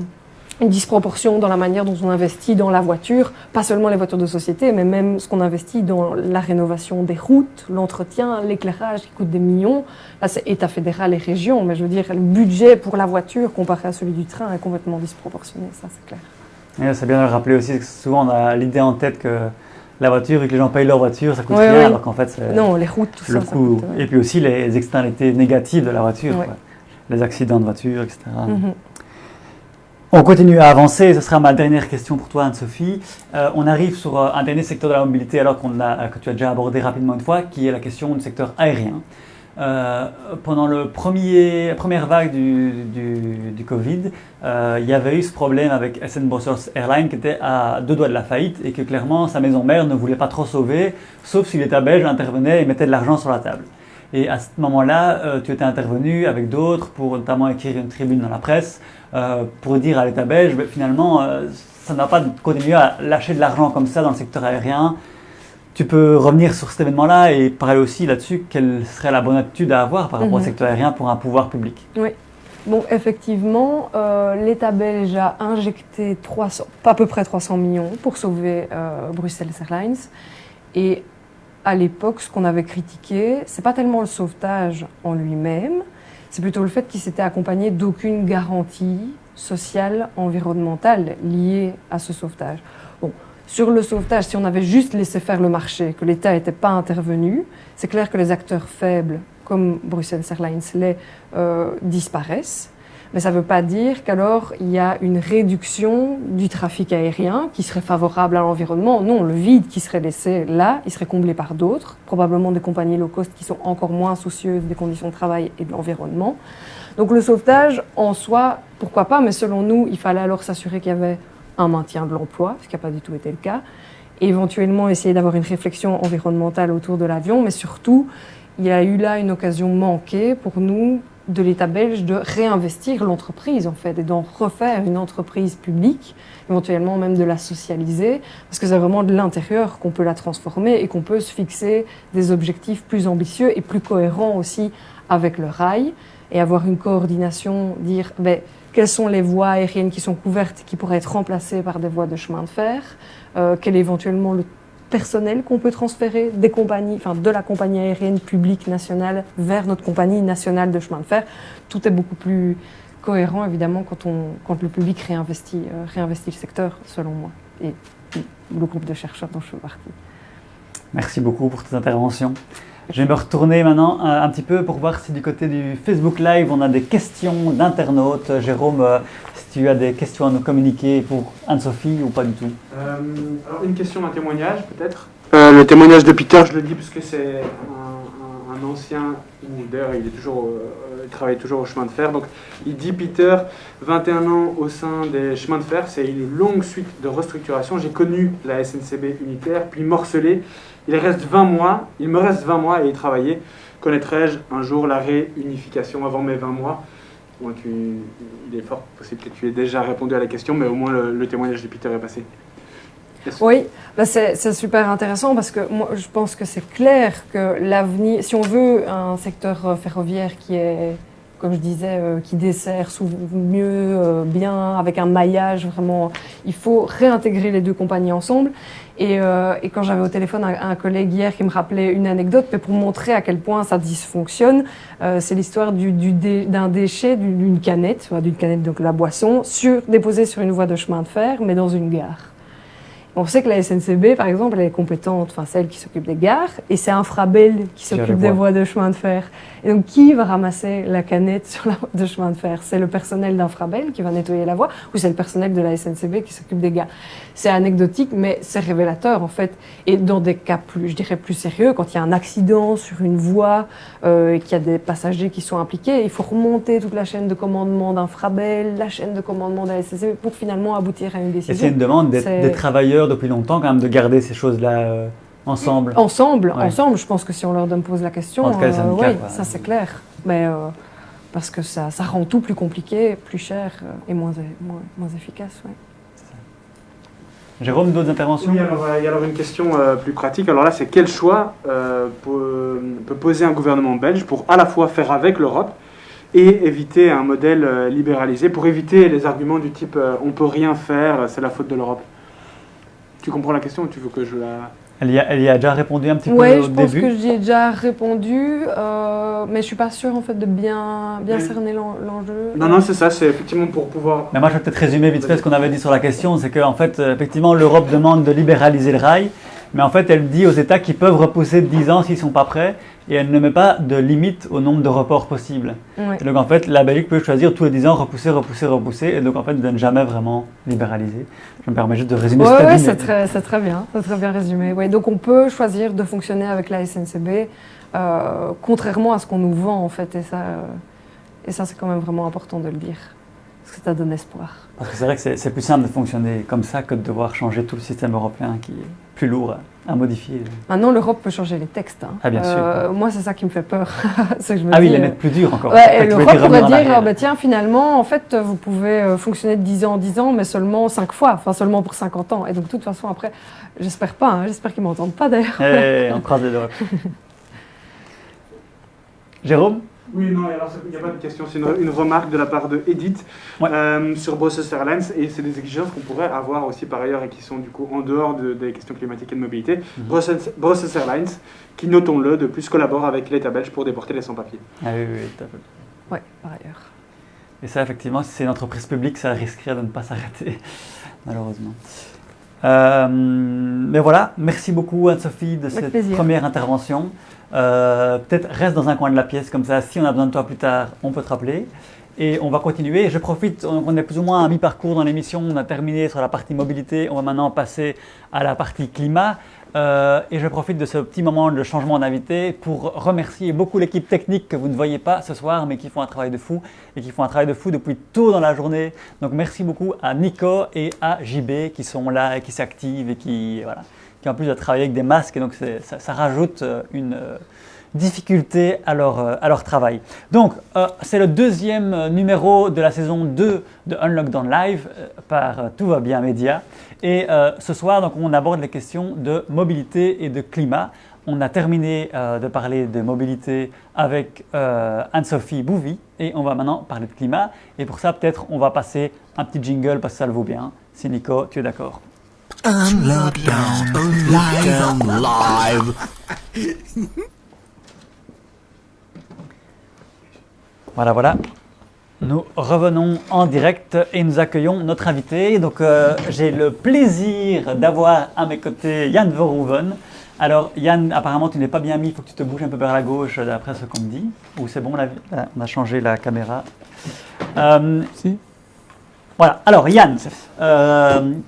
Speaker 3: disproportion dans la manière dont on investit dans la voiture, pas seulement les voitures de société, mais même ce qu'on investit dans la rénovation des routes, l'entretien, l'éclairage qui coûte des millions. Là, c'est État fédéral et région, mais je veux dire, le budget pour la voiture comparé à celui du train est complètement disproportionné, ça c'est clair.
Speaker 2: Et c'est bien de le rappeler aussi, que souvent on a l'idée en tête que la voiture, et que les gens payent leur voiture, ça coûte rien, alors qu'en fait c'est
Speaker 3: non, les routes, tout
Speaker 2: le
Speaker 3: ça,
Speaker 2: coût.
Speaker 3: Ça coûte,
Speaker 2: Et puis aussi les externalités négatives de la voiture, quoi. Les accidents de voiture, etc. On continue à avancer, ce sera ma dernière question pour toi Anne-Sophie. On arrive sur un dernier secteur de la mobilité alors que tu as déjà abordé rapidement une fois, qui est la question du secteur aérien. pendant la première vague du Covid, il y avait eu ce problème avec SN Brussels Airlines qui était à 2 doigts de la faillite et que clairement sa maison mère ne voulait pas trop sauver, sauf si l'État belge intervenait et mettait de l'argent sur la table. Et à ce moment-là, tu étais intervenu avec d'autres pour notamment écrire une tribune dans la presse pour dire à l'État belge, finalement, ça ne va pas continuer à lâcher de l'argent comme ça dans le secteur aérien. Tu peux revenir sur cet événement-là et parler aussi là-dessus, quelle serait la bonne attitude à avoir par rapport au secteur aérien pour un pouvoir public?
Speaker 3: Oui. Bon, effectivement, l'État belge a injecté à peu près 300 millions pour sauver Brussels Airlines. Et à l'époque, ce qu'on avait critiqué, c'est pas tellement le sauvetage en lui-même, c'est plutôt le fait qu'il s'était accompagné d'aucune garantie sociale, environnementale liée à ce sauvetage. Bon, sur le sauvetage, si on avait juste laissé faire le marché, que l'État n'était pas intervenu, c'est clair que les acteurs faibles, comme Brussels Airlines disparaissent. Mais ça ne veut pas dire qu'alors il y a une réduction du trafic aérien qui serait favorable à l'environnement. Non, le vide qui serait laissé là, il serait comblé par d'autres, probablement des compagnies low cost qui sont encore moins soucieuses des conditions de travail et de l'environnement. Donc le sauvetage en soi, pourquoi pas, mais selon nous, il fallait alors s'assurer qu'il y avait un maintien de l'emploi, ce qui n'a pas du tout été le cas, et éventuellement essayer d'avoir une réflexion environnementale autour de l'avion, mais surtout, il y a eu là une occasion manquée pour nous de l'État belge de réinvestir l'entreprise en fait et d'en refaire une entreprise publique, éventuellement même de la socialiser, parce que c'est vraiment de l'intérieur qu'on peut la transformer et qu'on peut se fixer des objectifs plus ambitieux et plus cohérents aussi avec le rail et avoir une coordination, dire quelles sont les voies aériennes qui sont couvertes, qui pourraient être remplacées par des voies de chemin de fer, quel est éventuellement le personnel qu'on peut transférer des compagnies, enfin de la compagnie aérienne publique nationale vers notre compagnie nationale de chemin de fer. Tout est beaucoup plus cohérent évidemment quand le public réinvestit le secteur, selon moi, et le groupe de chercheurs dont je fais partie.
Speaker 2: Merci beaucoup pour tes interventions. Je vais me retourner maintenant un petit peu pour voir si du côté du Facebook Live on a des questions d'internautes. Jérôme, si tu as des questions à nous communiquer pour Anne-Sophie ou pas du tout.
Speaker 4: Alors une question, un témoignage peut-être. Le témoignage de Peter, je le dis parce que c'est un ancien, ou d'ailleurs il travaille toujours au chemin de fer. Donc il dit Peter, 21 ans au sein des chemins de fer, c'est une longue suite de restructuration. J'ai connu la SNCB unitaire, puis morcelée. Il me reste 20 mois à y travailler. Connaîtrai-je un jour la réunification avant mes 20 mois? Bon, il est fort possible que tu aies déjà répondu à la question, mais au moins le témoignage de Peter est passé.
Speaker 3: Oui, c'est super intéressant parce que moi je pense que c'est clair que l'avenir, si on veut un secteur ferroviaire qui est, comme je disais, qui dessert mieux, bien, avec un maillage vraiment, il faut réintégrer les deux compagnies ensemble. Et quand j'avais au téléphone un collègue hier qui me rappelait une anecdote, mais pour montrer à quel point ça dysfonctionne, c'est l'histoire d'un déchet, d'une canette, donc la boisson, déposée sur une voie de chemin de fer, mais dans une gare. On sait que la SNCB, par exemple, elle est compétente, enfin celle qui s'occupe des gares, et c'est Infrabel qui s'occupe des voies de chemin de fer. Et donc, qui va ramasser la canette sur la voie de chemin de fer? C'est le personnel d'Infrabel qui va nettoyer la voie, ou c'est le personnel de la SNCB qui s'occupe des gares? C'est anecdotique, mais c'est révélateur, en fait. Et dans des cas plus sérieux, quand il y a un accident sur une voie et qu'il y a des passagers qui sont impliqués, il faut remonter toute la chaîne de commandement d'Infrabel, la chaîne de commandement de la SNCB, pour finalement aboutir à une décision.
Speaker 2: Et c'est une demande des travailleurs depuis longtemps quand même de garder ces choses-là ensemble.
Speaker 3: Ensemble, je pense que si on leur pose la question,
Speaker 2: en tout cas, les syndicats,
Speaker 3: ça c'est clair. Mais parce que ça rend tout plus compliqué, plus cher et moins efficace. Ouais.
Speaker 2: Jérôme, d'autres interventions?
Speaker 4: Oui, il y a alors une question plus pratique. Alors là, c'est quel choix peut poser un gouvernement belge pour à la fois faire avec l'Europe et éviter un modèle libéralisé, pour éviter les arguments du type on peut rien faire, c'est la faute de l'Europe. Tu comprends la question ou tu veux que je la...
Speaker 2: Elle y a déjà répondu un petit peu au
Speaker 3: début. Oui,
Speaker 2: je
Speaker 3: pense que j'y ai déjà répondu, mais je ne suis pas sûre en fait, de bien cerner l'enjeu.
Speaker 4: Non, c'est ça, c'est effectivement pour pouvoir...
Speaker 2: Mais moi, je vais peut-être résumer vite fait ce qu'on avait dit sur la question. C'est qu'en fait, effectivement, l'Europe demande de libéraliser le rail, mais en fait, elle dit aux États qu'ils peuvent repousser de 10 ans s'ils ne sont pas prêts, et elle ne met pas de limite au nombre de reports possibles.
Speaker 3: Ouais.
Speaker 2: Et donc, en fait, la Belgique peut choisir tous les 10 ans, repousser, et donc, en fait, de ne jamais vraiment libéraliser. Je me permets juste de résumer ce que tu as dit.
Speaker 3: C'est très bien résumé. Ouais, donc, on peut choisir de fonctionner avec la SNCB contrairement à ce qu'on nous vend en fait. Et ça, c'est quand même vraiment important de le dire, parce que ça donne espoir.
Speaker 2: Parce que c'est vrai que c'est plus simple de fonctionner comme ça que de devoir changer tout le système européen qui est plus lourd à modifier.
Speaker 3: Maintenant, l'Europe peut changer les textes. Hein.
Speaker 2: Ah, bien sûr.
Speaker 3: Moi, c'est ça qui me fait peur. C'est que je me
Speaker 2: Ah oui,
Speaker 3: dis,
Speaker 2: les mettre plus durs encore.
Speaker 3: Ouais, et
Speaker 2: Tu
Speaker 3: l'Europe
Speaker 2: veux dire
Speaker 3: pourrait
Speaker 2: revenir en
Speaker 3: dire,
Speaker 2: arrière.
Speaker 3: tiens, finalement, en fait, vous pouvez fonctionner de 10 ans en 10 ans, mais seulement 5 fois, enfin seulement pour 50 ans. Et donc, de toute façon, après, j'espère pas, hein, j'espère qu'ils m'entendent pas d'ailleurs.
Speaker 2: On croise les doigts. Jérôme?
Speaker 4: Oui, non, alors il n'y a pas de question, c'est une remarque de la part de Edith sur Brussels Airlines, et c'est des exigences qu'on pourrait avoir aussi par ailleurs et qui sont du coup en dehors des questions climatiques et de mobilité. Brussels Airlines, qui, notons-le, de plus collabore avec l'État belge pour déporter les sans-papiers.
Speaker 2: Ah oui, oui, tout à fait.
Speaker 3: Oui, par ailleurs.
Speaker 2: Et ça, effectivement, si c'est une entreprise publique, ça risquerait de ne pas s'arrêter, malheureusement. Mais voilà, merci beaucoup Anne-Sophie de cette
Speaker 3: plaisir.
Speaker 2: première intervention. Peut-être reste dans un coin de la pièce, comme ça, si on a besoin de toi plus tard, on peut te rappeler. Et on va continuer. Je profite, on est plus ou moins à mi-parcours dans l'émission, on a terminé sur la partie mobilité, on va maintenant passer à la partie climat. Et je profite de ce petit moment de changement d'invité pour remercier beaucoup l'équipe technique que vous ne voyez pas ce soir, mais qui font un travail de fou, et qui font un travail de fou depuis tôt dans la journée. Donc merci beaucoup à Nico et à JB qui sont là et qui s'activent et qui en plus de travailler avec des masques, et donc ça rajoute une difficulté à leur travail. Donc c'est le deuxième numéro de la saison 2 de Unlocked on Live par Tout va bien Média. Et ce soir, donc, on aborde les questions de mobilité et de climat. On a terminé de parler de mobilité avec Anne-Sophie Bouvy et on va maintenant parler de climat. Et pour ça, peut-être, on va passer un petit jingle parce que ça le vaut bien. Si Nico, tu es d'accord?
Speaker 1: Unlocked on live.
Speaker 2: Voilà. Nous revenons en direct et nous accueillons notre invité. Donc, j'ai le plaisir d'avoir à mes côtés Yann Verhoeven. Alors, Yann, apparemment, tu n'es pas bien mis. Il faut que tu te bouges un peu vers la gauche, d'après ce qu'on me dit. Ou c'est bon, là, on a changé la caméra.
Speaker 5: Si.
Speaker 2: Voilà. Alors, Yann,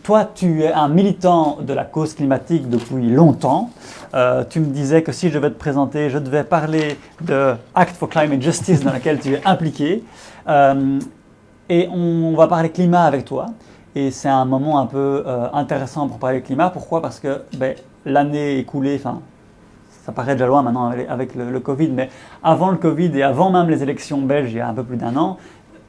Speaker 2: toi, tu es un militant de la cause climatique depuis longtemps. Tu me disais que si je devais te présenter, je devais parler de Act for Climate Justice dans laquelle tu es impliqué. Et on va parler climat avec toi. Et c'est un moment un peu intéressant pour parler climat. Pourquoi? Parce que l'année écoulée, ça paraît déjà loin maintenant avec le Covid, mais avant le Covid et avant même les élections belges, il y a un peu plus d'1 an,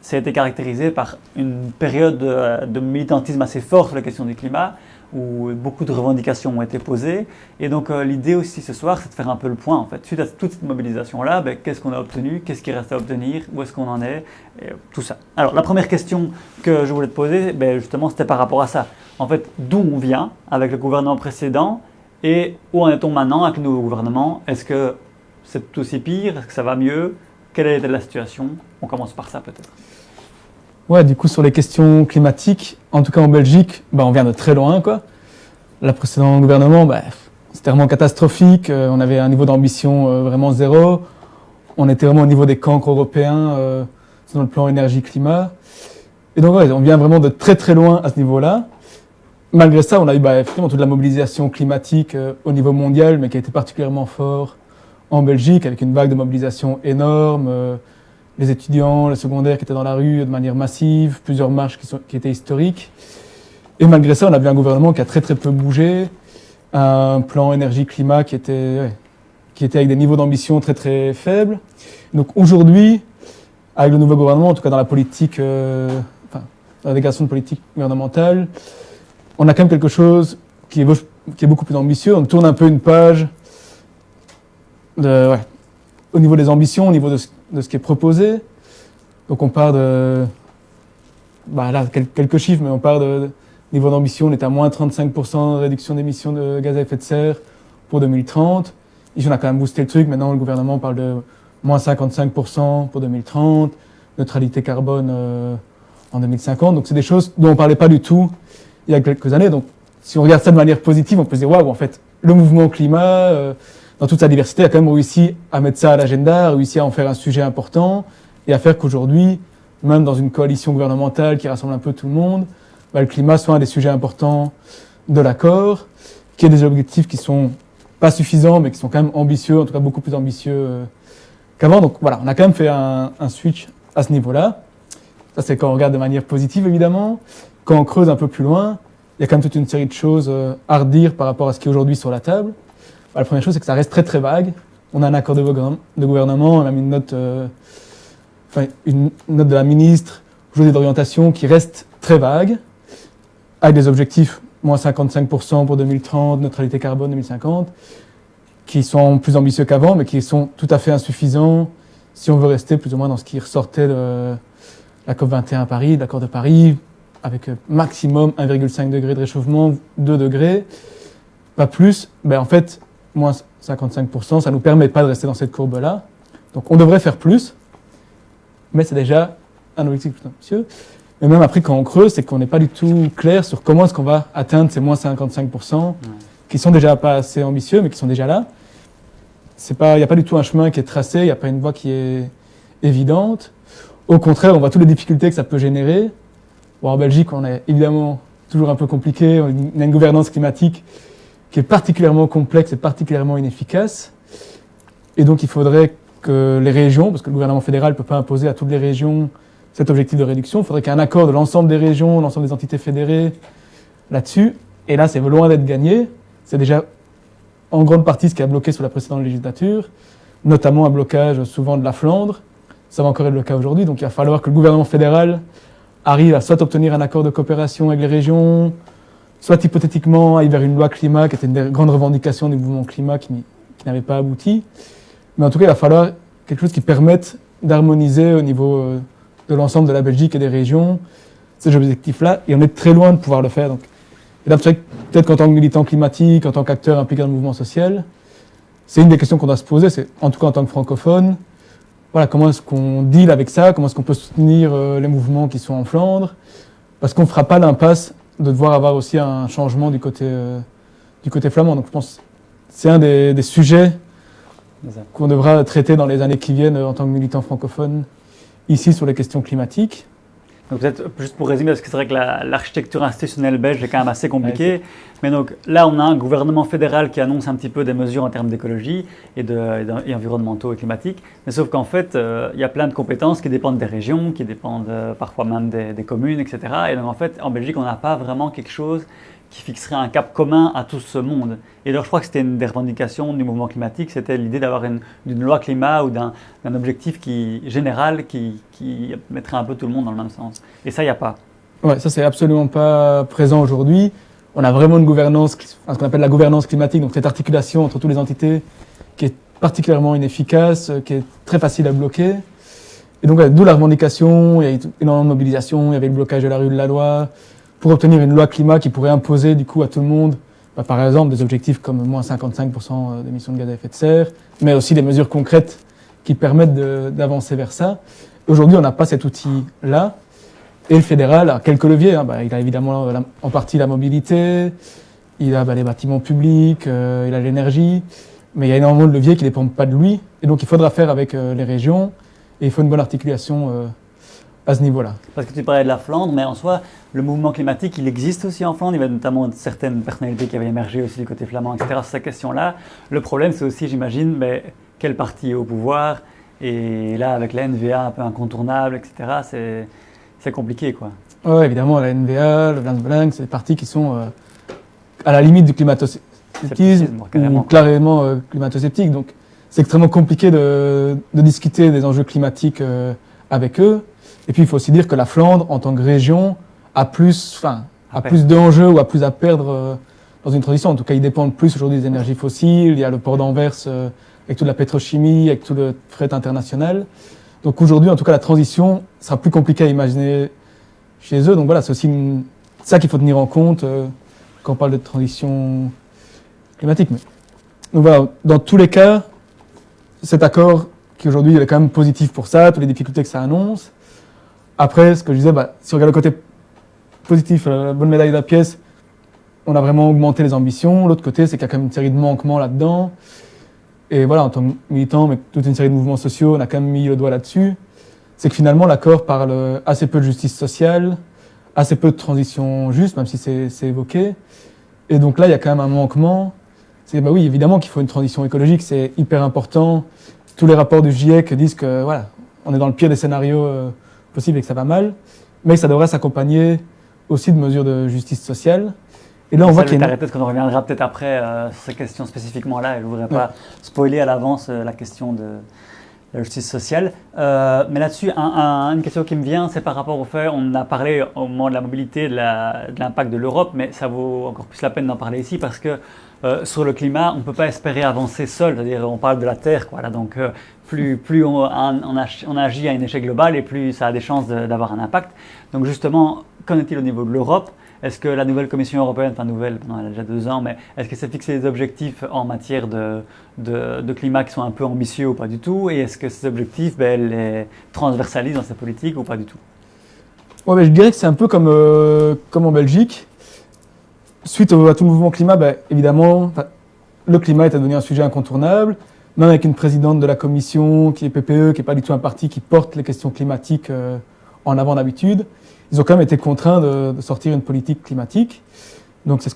Speaker 2: ça a été caractérisé par une période de militantisme assez fort sur la question du climat, où beaucoup de revendications ont été posées. Et donc l'idée aussi ce soir, c'est de faire un peu le point en fait. Suite à toute cette mobilisation-là, qu'est-ce qu'on a obtenu, qu'est-ce qui reste à obtenir, où est-ce qu'on en est, et tout ça. Alors la première question que je voulais te poser, justement, c'était par rapport à ça. En fait, d'où on vient avec le gouvernement précédent et où en est-on maintenant avec le nouveau gouvernement? Est-ce que c'est tout aussi pire? Est-ce que ça va mieux? Quelle est la situation? On commence par ça peut-être.
Speaker 5: Ouais, du coup, sur les questions climatiques, en tout cas en Belgique, on vient de très loin, quoi. Le précédent gouvernement, c'était vraiment catastrophique. On avait un niveau d'ambition vraiment zéro. On était vraiment au niveau des cancres européens sur le plan énergie-climat. Et donc, on vient vraiment de très très loin à ce niveau-là. Malgré ça, on a eu effectivement toute la mobilisation climatique au niveau mondial, mais qui a été particulièrement fort en Belgique, avec une vague de mobilisation énorme. Les étudiants, les secondaires qui étaient dans la rue de manière massive, plusieurs marches qui étaient historiques. Et malgré ça, on a vu un gouvernement qui a très très peu bougé, un plan énergie-climat qui était avec des niveaux d'ambition très très faibles. Donc aujourd'hui, avec le nouveau gouvernement, en tout cas dans la politique, dans la déclaration de politique gouvernementale, on a quand même quelque chose qui est beaucoup plus ambitieux. On tourne un peu une page au niveau des ambitions, au niveau de ce qui est proposé. Donc on part de... là, quelques chiffres, mais on part de niveau d'ambition, on est à moins 35% de réduction d'émissions de gaz à effet de serre pour 2030. Ici, on a quand même boosté le truc. Maintenant, le gouvernement parle de moins 55% pour 2030, neutralité carbone en 2050. Donc c'est des choses dont on ne parlait pas du tout il y a quelques années. Donc si on regarde ça de manière positive, on peut se dire, waouh, en fait, le mouvement climat... dans toute sa diversité, a quand même réussi à mettre ça à l'agenda, a réussi à en faire un sujet important et à faire qu'aujourd'hui, même dans une coalition gouvernementale qui rassemble un peu tout le monde, le climat soit un des sujets importants de l'accord, qu'il y ait des objectifs qui sont pas suffisants, mais qui sont quand même ambitieux, en tout cas beaucoup plus ambitieux qu'avant. Donc voilà, on a quand même fait un switch à ce niveau-là. Ça, c'est quand on regarde de manière positive, évidemment. Quand on creuse un peu plus loin, il y a quand même toute une série de choses à redire par rapport à ce qui est aujourd'hui sur la table. La première chose, c'est que ça reste très très vague. On a un accord de gouvernement, on a mis une note de la ministre, aujourd'hui d'orientation, qui reste très vague, avec des objectifs moins 55% pour 2030, neutralité carbone 2050, qui sont plus ambitieux qu'avant, mais qui sont tout à fait insuffisants si on veut rester plus ou moins dans ce qui ressortait de la COP21 à Paris, l'accord de Paris, avec maximum 1,5 degré de réchauffement, 2 degrés, pas plus. Ben en fait, moins 55%, ça ne nous permet pas de rester dans cette courbe-là. Donc on devrait faire plus, mais c'est déjà un objectif plus ambitieux. Mais même après, quand on creuse, c'est qu'on n'est pas du tout clair sur comment est-ce qu'on va atteindre ces moins 55%, qui sont déjà pas assez ambitieux, mais qui sont déjà là. Il n'y a pas du tout un chemin qui est tracé, il n'y a pas une voie qui est évidente. Au contraire, on voit toutes les difficultés que ça peut générer. Bon, en Belgique, on est évidemment toujours un peu compliqué. On a une gouvernance climatique qui est particulièrement complexe et particulièrement inefficace. Et donc, il faudrait que les régions, parce que le gouvernement fédéral ne peut pas imposer à toutes les régions cet objectif de réduction, il faudrait qu'il y ait un accord de l'ensemble des régions, l'ensemble des entités fédérées là-dessus. Et là, c'est loin d'être gagné. C'est déjà en grande partie ce qui a bloqué sous la précédente législature, notamment un blocage souvent de la Flandre. Ça va encore être le cas aujourd'hui. Donc, il va falloir que le gouvernement fédéral arrive à soit obtenir un accord de coopération avec les régions, soit hypothétiquement aller vers une loi climat, qui était une des grandes revendications du mouvement climat qui n'avait pas abouti. Mais en tout cas, il va falloir quelque chose qui permette d'harmoniser au niveau de l'ensemble de la Belgique et des régions ces objectifs-là. Et on est très loin de pouvoir le faire. Donc, et là, peut-être qu'en tant que militant climatique, en tant qu'acteur impliqué dans le mouvement social, c'est une des questions qu'on doit se poser, c'est en tout cas en tant que francophone, voilà, comment est-ce qu'on deal avec ça, comment est-ce qu'on peut soutenir les mouvements qui sont en Flandre, parce qu'on ne fera pas l'impasse de devoir avoir aussi un changement du côté flamand. Donc je pense que c'est un des sujets qu'on devra traiter dans les années qui viennent en tant que militant francophone, ici sur les questions climatiques.
Speaker 2: Donc peut-être juste pour résumer, parce que c'est vrai que l'architecture institutionnelle belge est quand même assez compliquée. Mais donc là, on a un gouvernement fédéral qui annonce un petit peu des mesures en termes d'écologie et environnementaux et climatiques. Mais sauf qu'en fait, il y a plein de compétences qui dépendent des régions, qui dépendent parfois même des communes, etc. Et donc en fait, en Belgique, on n'a pas vraiment quelque chose qui fixerait un cap commun à tout ce monde. Et alors je crois que c'était une des revendications du mouvement climatique, c'était l'idée d'avoir une loi climat ou d'un objectif général qui mettrait un peu tout le monde dans le même sens. Et ça, il n'y a pas.
Speaker 5: Ouais, ça c'est absolument pas présent aujourd'hui. On a vraiment une gouvernance, ce qu'on appelle la gouvernance climatique, donc cette articulation entre toutes les entités qui est particulièrement inefficace, qui est très facile à bloquer. Et donc d'où la revendication, il y a eu énormément de mobilisation, il y avait le blocage de la rue de la loi, pour obtenir une loi climat qui pourrait imposer du coup à tout le monde, par exemple, des objectifs comme moins 55% d'émissions de gaz à effet de serre, mais aussi des mesures concrètes qui permettent d'avancer vers ça. Aujourd'hui, on n'a pas cet outil-là. Et le fédéral a quelques leviers. Il a évidemment en partie la mobilité, il a les bâtiments publics, il a l'énergie, mais il y a énormément de leviers qui ne dépendent pas de lui. Et donc il faudra faire avec les régions, et il faut une bonne articulation à ce niveau-là.
Speaker 2: Parce que tu parlais de la Flandre, mais en soi, le mouvement climatique, il existe aussi en Flandre. Il y a notamment certaines personnalités qui avaient émergé aussi du côté flamand, etc. sur cette question-là. Le problème, c'est aussi, j'imagine, quel parti est au pouvoir. Et là, avec la NVA un peu incontournable, etc., c'est compliqué, quoi.
Speaker 5: Oui, évidemment, la NVA, le Vlaams Belang, c'est des partis qui sont à la limite du climato-sceptisme, ou clairement climato-sceptiques. Donc, c'est extrêmement compliqué de discuter des enjeux climatiques avec eux. Et puis, il faut aussi dire que la Flandre, en tant que région, a plus d'enjeux ou a plus à perdre dans une transition. En tout cas, ils dépendent plus aujourd'hui des énergies fossiles. Il y a le port d'Anvers avec toute la pétrochimie, avec tout le fret international. Donc aujourd'hui, en tout cas, la transition sera plus compliquée à imaginer chez eux. Donc voilà, c'est aussi ça qu'il faut tenir en compte quand on parle de transition climatique. Donc voilà, dans tous les cas, cet accord qui aujourd'hui est quand même positif pour ça, toutes les difficultés que ça annonce. Après, ce que je disais, si on regarde le côté positif, la bonne médaille de la pièce, on a vraiment augmenté les ambitions. L'autre côté, c'est qu'il y a quand même une série de manquements là-dedans. Et voilà, en tant que militant, mais toute une série de mouvements sociaux, on a quand même mis le doigt là-dessus. C'est que finalement, l'accord parle assez peu de justice sociale, assez peu de transition juste, même si c'est évoqué. Et donc là, il y a quand même un manquement. c'est bah oui, évidemment qu'il faut une transition écologique, c'est hyper important. Tous les rapports du GIEC disent que voilà, on est dans le pire des scénarios possibles et que ça va mal, mais ça devrait s'accompagner aussi de mesures de justice sociale. Et là, on voit qu'il y a
Speaker 2: peut-être qu'on reviendra peut-être après sur ces questions spécifiquement-là. Je ne voudrais pas spoiler à l'avance la question de la justice sociale. Mais là-dessus, une question qui me vient, c'est par rapport au fait, on a parlé au moment de la mobilité, de l'impact de l'Europe, mais ça vaut encore plus la peine d'en parler ici parce que sur le climat, on ne peut pas espérer avancer seul. C'est-à-dire, on parle de la Terre, quoi, là, donc plus on agit à une échelle globale et plus ça a des chances d'avoir un impact. Donc justement, qu'en est-il au niveau de l'Europe ? Est-ce que la nouvelle Commission européenne, enfin nouvelle, non, elle a déjà 2 ans, mais est-ce que s'est fixé des objectifs en matière de climat qui sont un peu ambitieux ou pas du tout? Et est-ce que ces objectifs, elle les transversalise dans sa politique ou pas du tout?
Speaker 5: Ouais, mais je dirais que c'est un peu comme en Belgique. Suite à tout le mouvement climat, évidemment, le climat est devenu un sujet incontournable. Même avec une présidente de la Commission qui est PPE, qui n'est pas du tout un parti qui porte les questions climatiques en avant d'habitude. Ils ont quand même été contraints de sortir une politique climatique. Donc c'est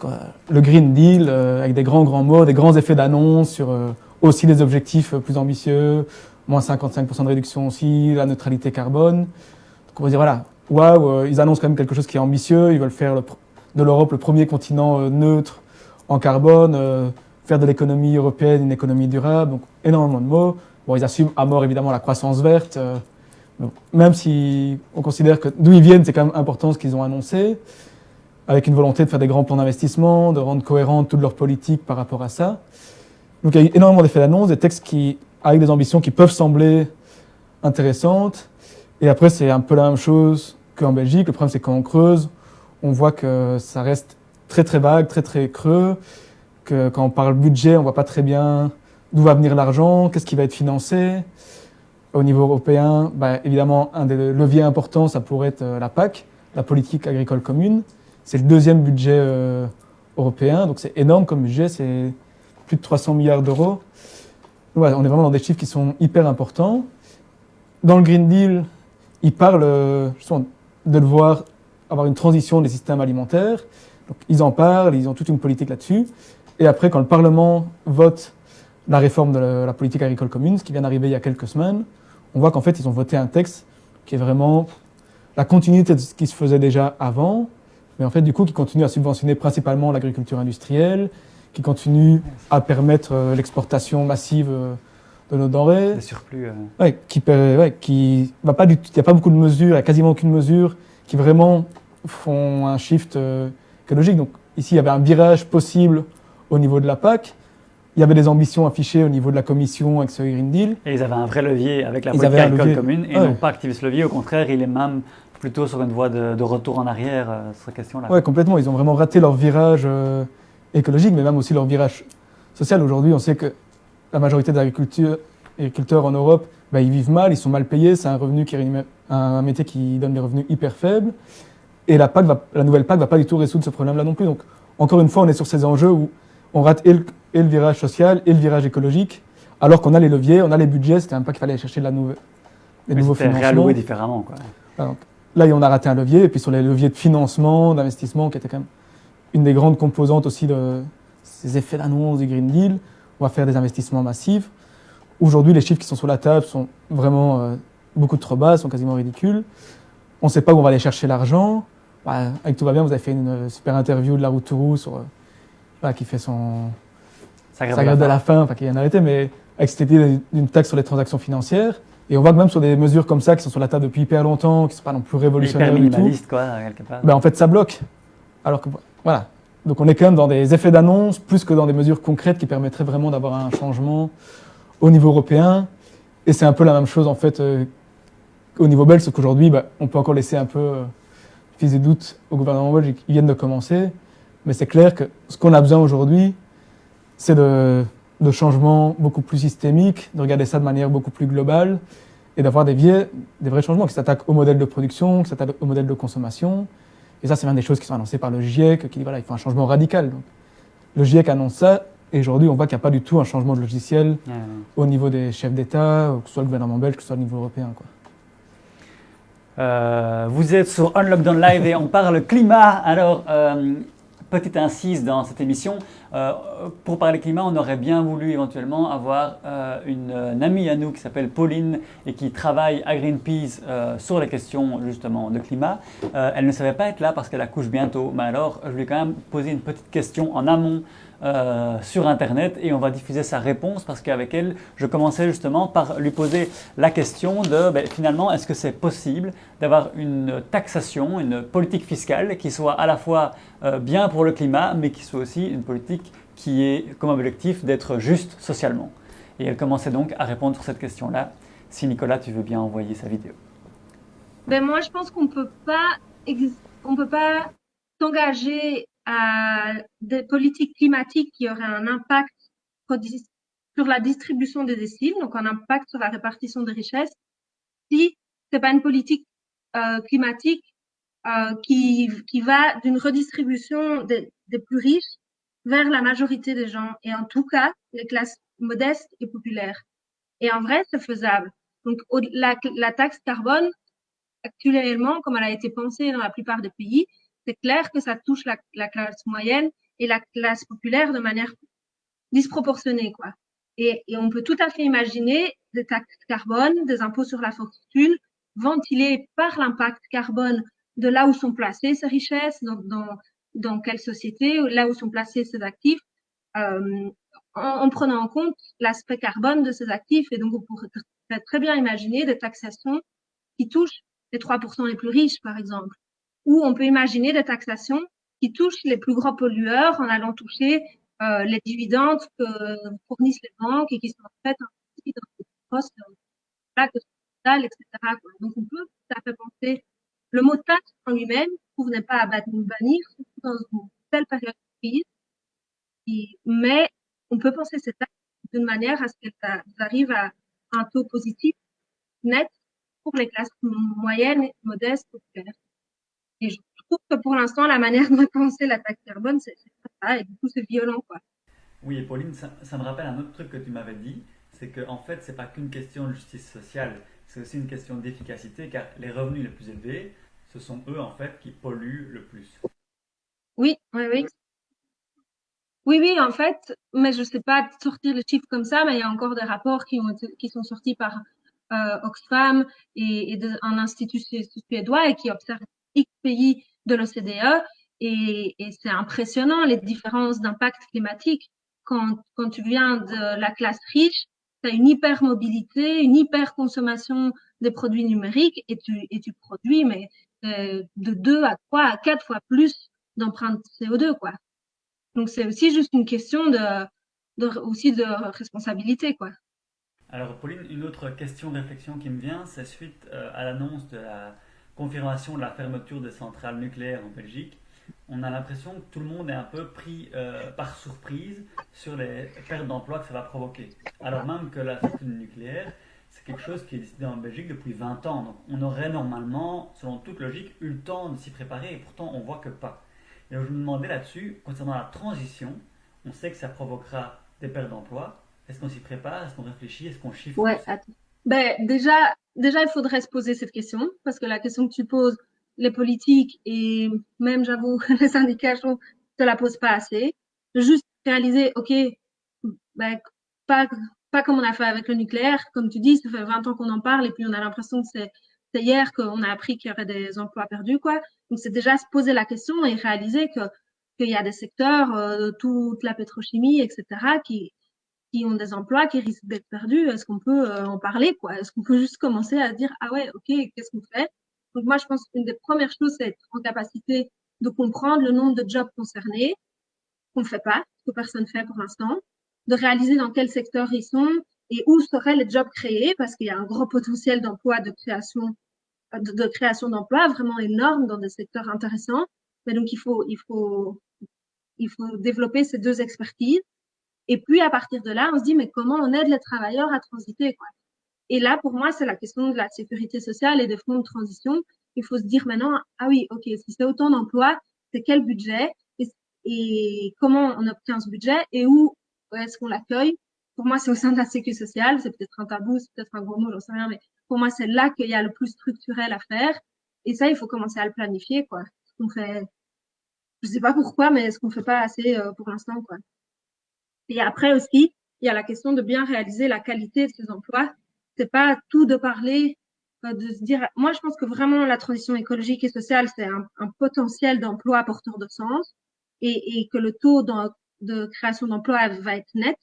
Speaker 5: le Green Deal, avec des grands mots, des grands effets d'annonce sur aussi des objectifs plus ambitieux, moins 55% de réduction aussi, la neutralité carbone. Donc on va dire voilà, waouh, ils annoncent quand même quelque chose qui est ambitieux, ils veulent faire de l'Europe le premier continent neutre en carbone, faire de l'économie européenne une économie durable, donc énormément de mots. Bon, ils assument à mort évidemment la croissance verte. Donc, même si on considère que d'où ils viennent, c'est quand même important ce qu'ils ont annoncé, avec une volonté de faire des grands plans d'investissement, de rendre cohérente toute leur politique par rapport à ça. Donc il y a eu énormément d'effets d'annonce, des textes avec des ambitions qui peuvent sembler intéressantes. Et après, c'est un peu la même chose qu'en Belgique. Le problème, c'est quand on creuse, on voit que ça reste très très vague, très très creux, que quand on parle budget, on voit pas très bien d'où va venir l'argent, qu'est-ce qui va être financé. Au niveau européen, évidemment, un des leviers importants, ça pourrait être la PAC, la politique agricole commune. C'est le 2e budget européen, donc c'est énorme comme budget, c'est plus de 300 milliards d'euros. Ouais, on est vraiment dans des chiffres qui sont hyper importants. Dans le Green Deal, ils parlent justement de devoir avoir une transition des systèmes alimentaires. Donc, ils en parlent, ils ont toute une politique là-dessus. Et après, quand le Parlement vote la réforme de la politique agricole commune, ce qui vient d'arriver il y a quelques semaines, on voit qu'en fait, ils ont voté un texte qui est vraiment la continuité de ce qui se faisait déjà avant, mais en fait, du coup, qui continue à subventionner principalement l'agriculture industrielle, qui continue à permettre l'exportation massive de nos denrées.
Speaker 2: Des surplus.
Speaker 5: Qui va pas du tout, il n'y a pas beaucoup de mesures, il n'y a quasiment aucune mesure qui vraiment font un shift écologique. Donc ici, il y avait un virage possible au niveau de la PAC. Il y avait des ambitions affichées au niveau de la Commission avec ce Green Deal.
Speaker 2: Et ils avaient un vrai levier avec la politique agricole commune et n'ont pas activé ce levier. Au contraire, il est même plutôt sur une voie de retour en arrière sur cette question-là.
Speaker 5: Oui, complètement. Ils ont vraiment raté leur virage écologique, mais même aussi leur virage social. Aujourd'hui, on sait que la majorité des agriculteurs en Europe, ils vivent mal, ils sont mal payés. C'est un revenu un métier qui donne des revenus hyper faibles. Et la nouvelle PAC ne va pas du tout résoudre ce problème-là non plus. Donc, encore une fois, on est sur ces enjeux où on rate et le virage social et le virage écologique, alors qu'on a les leviers, on a les budgets, c'était même pas qu'il fallait aller chercher des nouveaux financements.
Speaker 2: Réalloué différemment, quoi.
Speaker 5: Donc, là, on a raté un levier, et puis sur les leviers de financement, d'investissement, qui était quand même une des grandes composantes aussi de ces effets d'annonce du Green Deal, on va faire des investissements massifs. Aujourd'hui, les chiffres qui sont sur la table sont vraiment beaucoup trop bas, sont quasiment ridicules. On ne sait pas où on va aller chercher l'argent. Avec Tout va bien, vous avez fait une super interview de La Route sur qui fait sa grève de la faim, qui vient d'arrêter, mais avec cette idée d'une taxe sur les transactions financières. Et on voit que même sur des mesures comme ça, qui sont sur la table depuis hyper longtemps, qui ne sont pas non plus révolutionnaires
Speaker 2: hyper
Speaker 5: du tout,
Speaker 2: minimaliste, quoi, quelque part.
Speaker 5: En fait, ça bloque. Alors que, voilà. Donc on est quand même dans des effets d'annonce, plus que dans des mesures concrètes qui permettraient vraiment d'avoir un changement au niveau européen. Et c'est un peu la même chose, en fait, au niveau belge, sauf qu'aujourd'hui, on peut encore laisser un peu fils des doutes au gouvernement belge, qui viennent de commencer. Mais c'est clair que ce qu'on a besoin aujourd'hui, c'est de changements beaucoup plus systémiques, de regarder ça de manière beaucoup plus globale et d'avoir des vrais changements qui s'attaquent au modèle de production, qui s'attaquent au modèle de consommation. Et ça, c'est l'une des choses qui sont annoncées par le GIEC, qui dit voilà, il faut un changement radical. Donc, le GIEC annonce ça, et aujourd'hui, on voit qu'il n'y a pas du tout un changement de logiciel au niveau des chefs d'État, que ce soit le gouvernement belge, que ce soit au niveau européen, quoi.
Speaker 2: Vous êtes sur Unlockdown Live et on parle climat. Alors, petite incise dans cette émission, Pour parler climat, on aurait bien voulu éventuellement avoir une amie à nous qui s'appelle Pauline et qui travaille à Greenpeace sur les questions justement de climat. Elle ne savait pas être là parce qu'elle accouche bientôt, mais alors je lui ai quand même posé une petite question en amont sur Internet et on va diffuser sa réponse parce qu'avec elle, je commençais justement par lui poser la question de finalement, est-ce que c'est possible d'avoir une taxation, une politique fiscale qui soit à la fois bien pour le climat, mais qui soit aussi une politique qui ait comme objectif d'être juste socialement. Et elle commençait donc à répondre sur cette question-là. Si Nicolas, tu veux bien envoyer sa vidéo.
Speaker 6: Ben moi, je pense qu'on peut pas s'engager à des politiques climatiques qui auraient un impact sur la distribution des déciles, donc un impact sur la répartition des richesses, si c'est pas une politique climatique qui va d'une redistribution des plus riches vers la majorité des gens, et en tout cas les classes modestes et populaires. Et en vrai, c'est faisable. Donc la taxe carbone, actuellement, comme elle a été pensée dans la plupart des pays, c'est clair que ça touche la classe moyenne et la classe populaire de manière disproportionnée, quoi. Et on peut tout à fait imaginer des taxes carbone, des impôts sur la fortune, ventilés par l'impact carbone de là où sont placées ces richesses, dans quelle société, là où sont placés ces actifs, en prenant en compte l'aspect carbone de ces actifs. Et donc, on pourrait très bien imaginer des taxations qui touchent les 3% les plus riches, par exemple. Ou on peut imaginer des taxations qui touchent les plus gros pollueurs en allant toucher les dividendes que fournissent les banques et qui sont en fait investis dans des postes etc. Donc on peut tout à fait penser le mot taxe en lui-même, je n'est pas à bannir, surtout dans une telle période de crise, mais on peut penser ces taxes d'une manière à ce qu'elles arrivent à un taux positif net pour les classes moyennes, modestes, populaires. Et je trouve que pour l'instant, la manière de penser la taxe carbone, c'est pas ça, et du coup, c'est violent, quoi.
Speaker 2: Oui, et Pauline, ça me rappelle un autre truc que tu m'avais dit, c'est qu'en fait, c'est pas qu'une question de justice sociale, c'est aussi une question d'efficacité, car les revenus les plus élevés, ce sont eux, en fait, qui polluent le plus.
Speaker 6: Oui, oui. Oui, en fait, mais je sais pas sortir les chiffres comme ça, mais il y a encore des rapports qui sont sortis par Oxfam et un institut suédois et qui observent X pays de l'OCDE et c'est impressionnant les différences d'impact climatique. Quand tu viens de la classe riche, tu as une hypermobilité, une hyperconsommation des produits numériques et tu produis mais de 2 à 3 à 4 fois plus d'empreintes CO2, quoi. Donc c'est aussi juste une question aussi de responsabilité, quoi.
Speaker 2: Alors Pauline, une autre question de réflexion qui me vient, c'est suite à l'annonce de la confirmation de la fermeture des centrales nucléaires en Belgique. On a l'impression que tout le monde est un peu pris par surprise sur les pertes d'emplois que ça va provoquer. Alors même que la sortie du nucléaire, c'est quelque chose qui est décidé en Belgique depuis 20 ans. Donc on aurait normalement, selon toute logique, eu le temps de s'y préparer et pourtant on voit que pas. Et donc je me demandais là-dessus, concernant la transition, on sait que ça provoquera des pertes d'emplois. Est-ce qu'on s'y prépare? Est-ce qu'on réfléchit? Est-ce qu'on chiffre?
Speaker 6: Ouais, attends. Ben, déjà, il faudrait se poser cette question, parce que la question que tu poses, les politiques et même, j'avoue, les syndicats, je trouve, te la posent pas assez. Juste réaliser, OK, ben, pas comme on a fait avec le nucléaire. Comme tu dis, ça fait 20 ans qu'on en parle et puis on a l'impression que c'est hier qu'on a appris qu'il y aurait des emplois perdus, quoi. Donc, c'est déjà se poser la question et réaliser qu'il y a des secteurs, toute la pétrochimie, etc., qui ont des emplois qui risquent d'être perdus. Est-ce qu'on peut en parler, quoi? Est-ce qu'on peut juste commencer à dire, ah ouais, OK, qu'est-ce qu'on fait? Donc moi, je pense qu'une des premières choses, c'est être en capacité de comprendre le nombre de jobs concernés, qu'on ne fait pas, que personne ne fait pour l'instant, de réaliser dans quel secteur ils sont et où seraient les jobs créés, parce qu'il y a un gros potentiel d'emploi, de création d'emplois vraiment énorme dans des secteurs intéressants. Mais donc, il faut développer ces deux expertises. Et puis, à partir de là, on se dit, mais comment on aide les travailleurs à transiter, quoi. Et là, pour moi, c'est la question de la sécurité sociale et des fonds de transition. Il faut se dire maintenant, ah oui, OK, si c'est autant d'emplois, c'est quel budget et comment on obtient ce budget et où est-ce qu'on l'accueille? Pour moi, c'est au sein de la sécurité sociale. C'est peut-être un tabou, c'est peut-être un gros mot, j'en sais rien, mais pour moi, c'est là qu'il y a le plus structurel à faire. Et ça, il faut commencer à le planifier, quoi. Ce qu'on fait, je sais pas pourquoi, mais ce qu'on fait pas assez pour l'instant, quoi. Et après aussi, il y a la question de bien réaliser la qualité de ces emplois. C'est pas tout de parler, de se dire. Moi, je pense que vraiment la transition écologique et sociale, c'est un potentiel d'emploi porteur de sens et que le taux de création d'emplois va être net.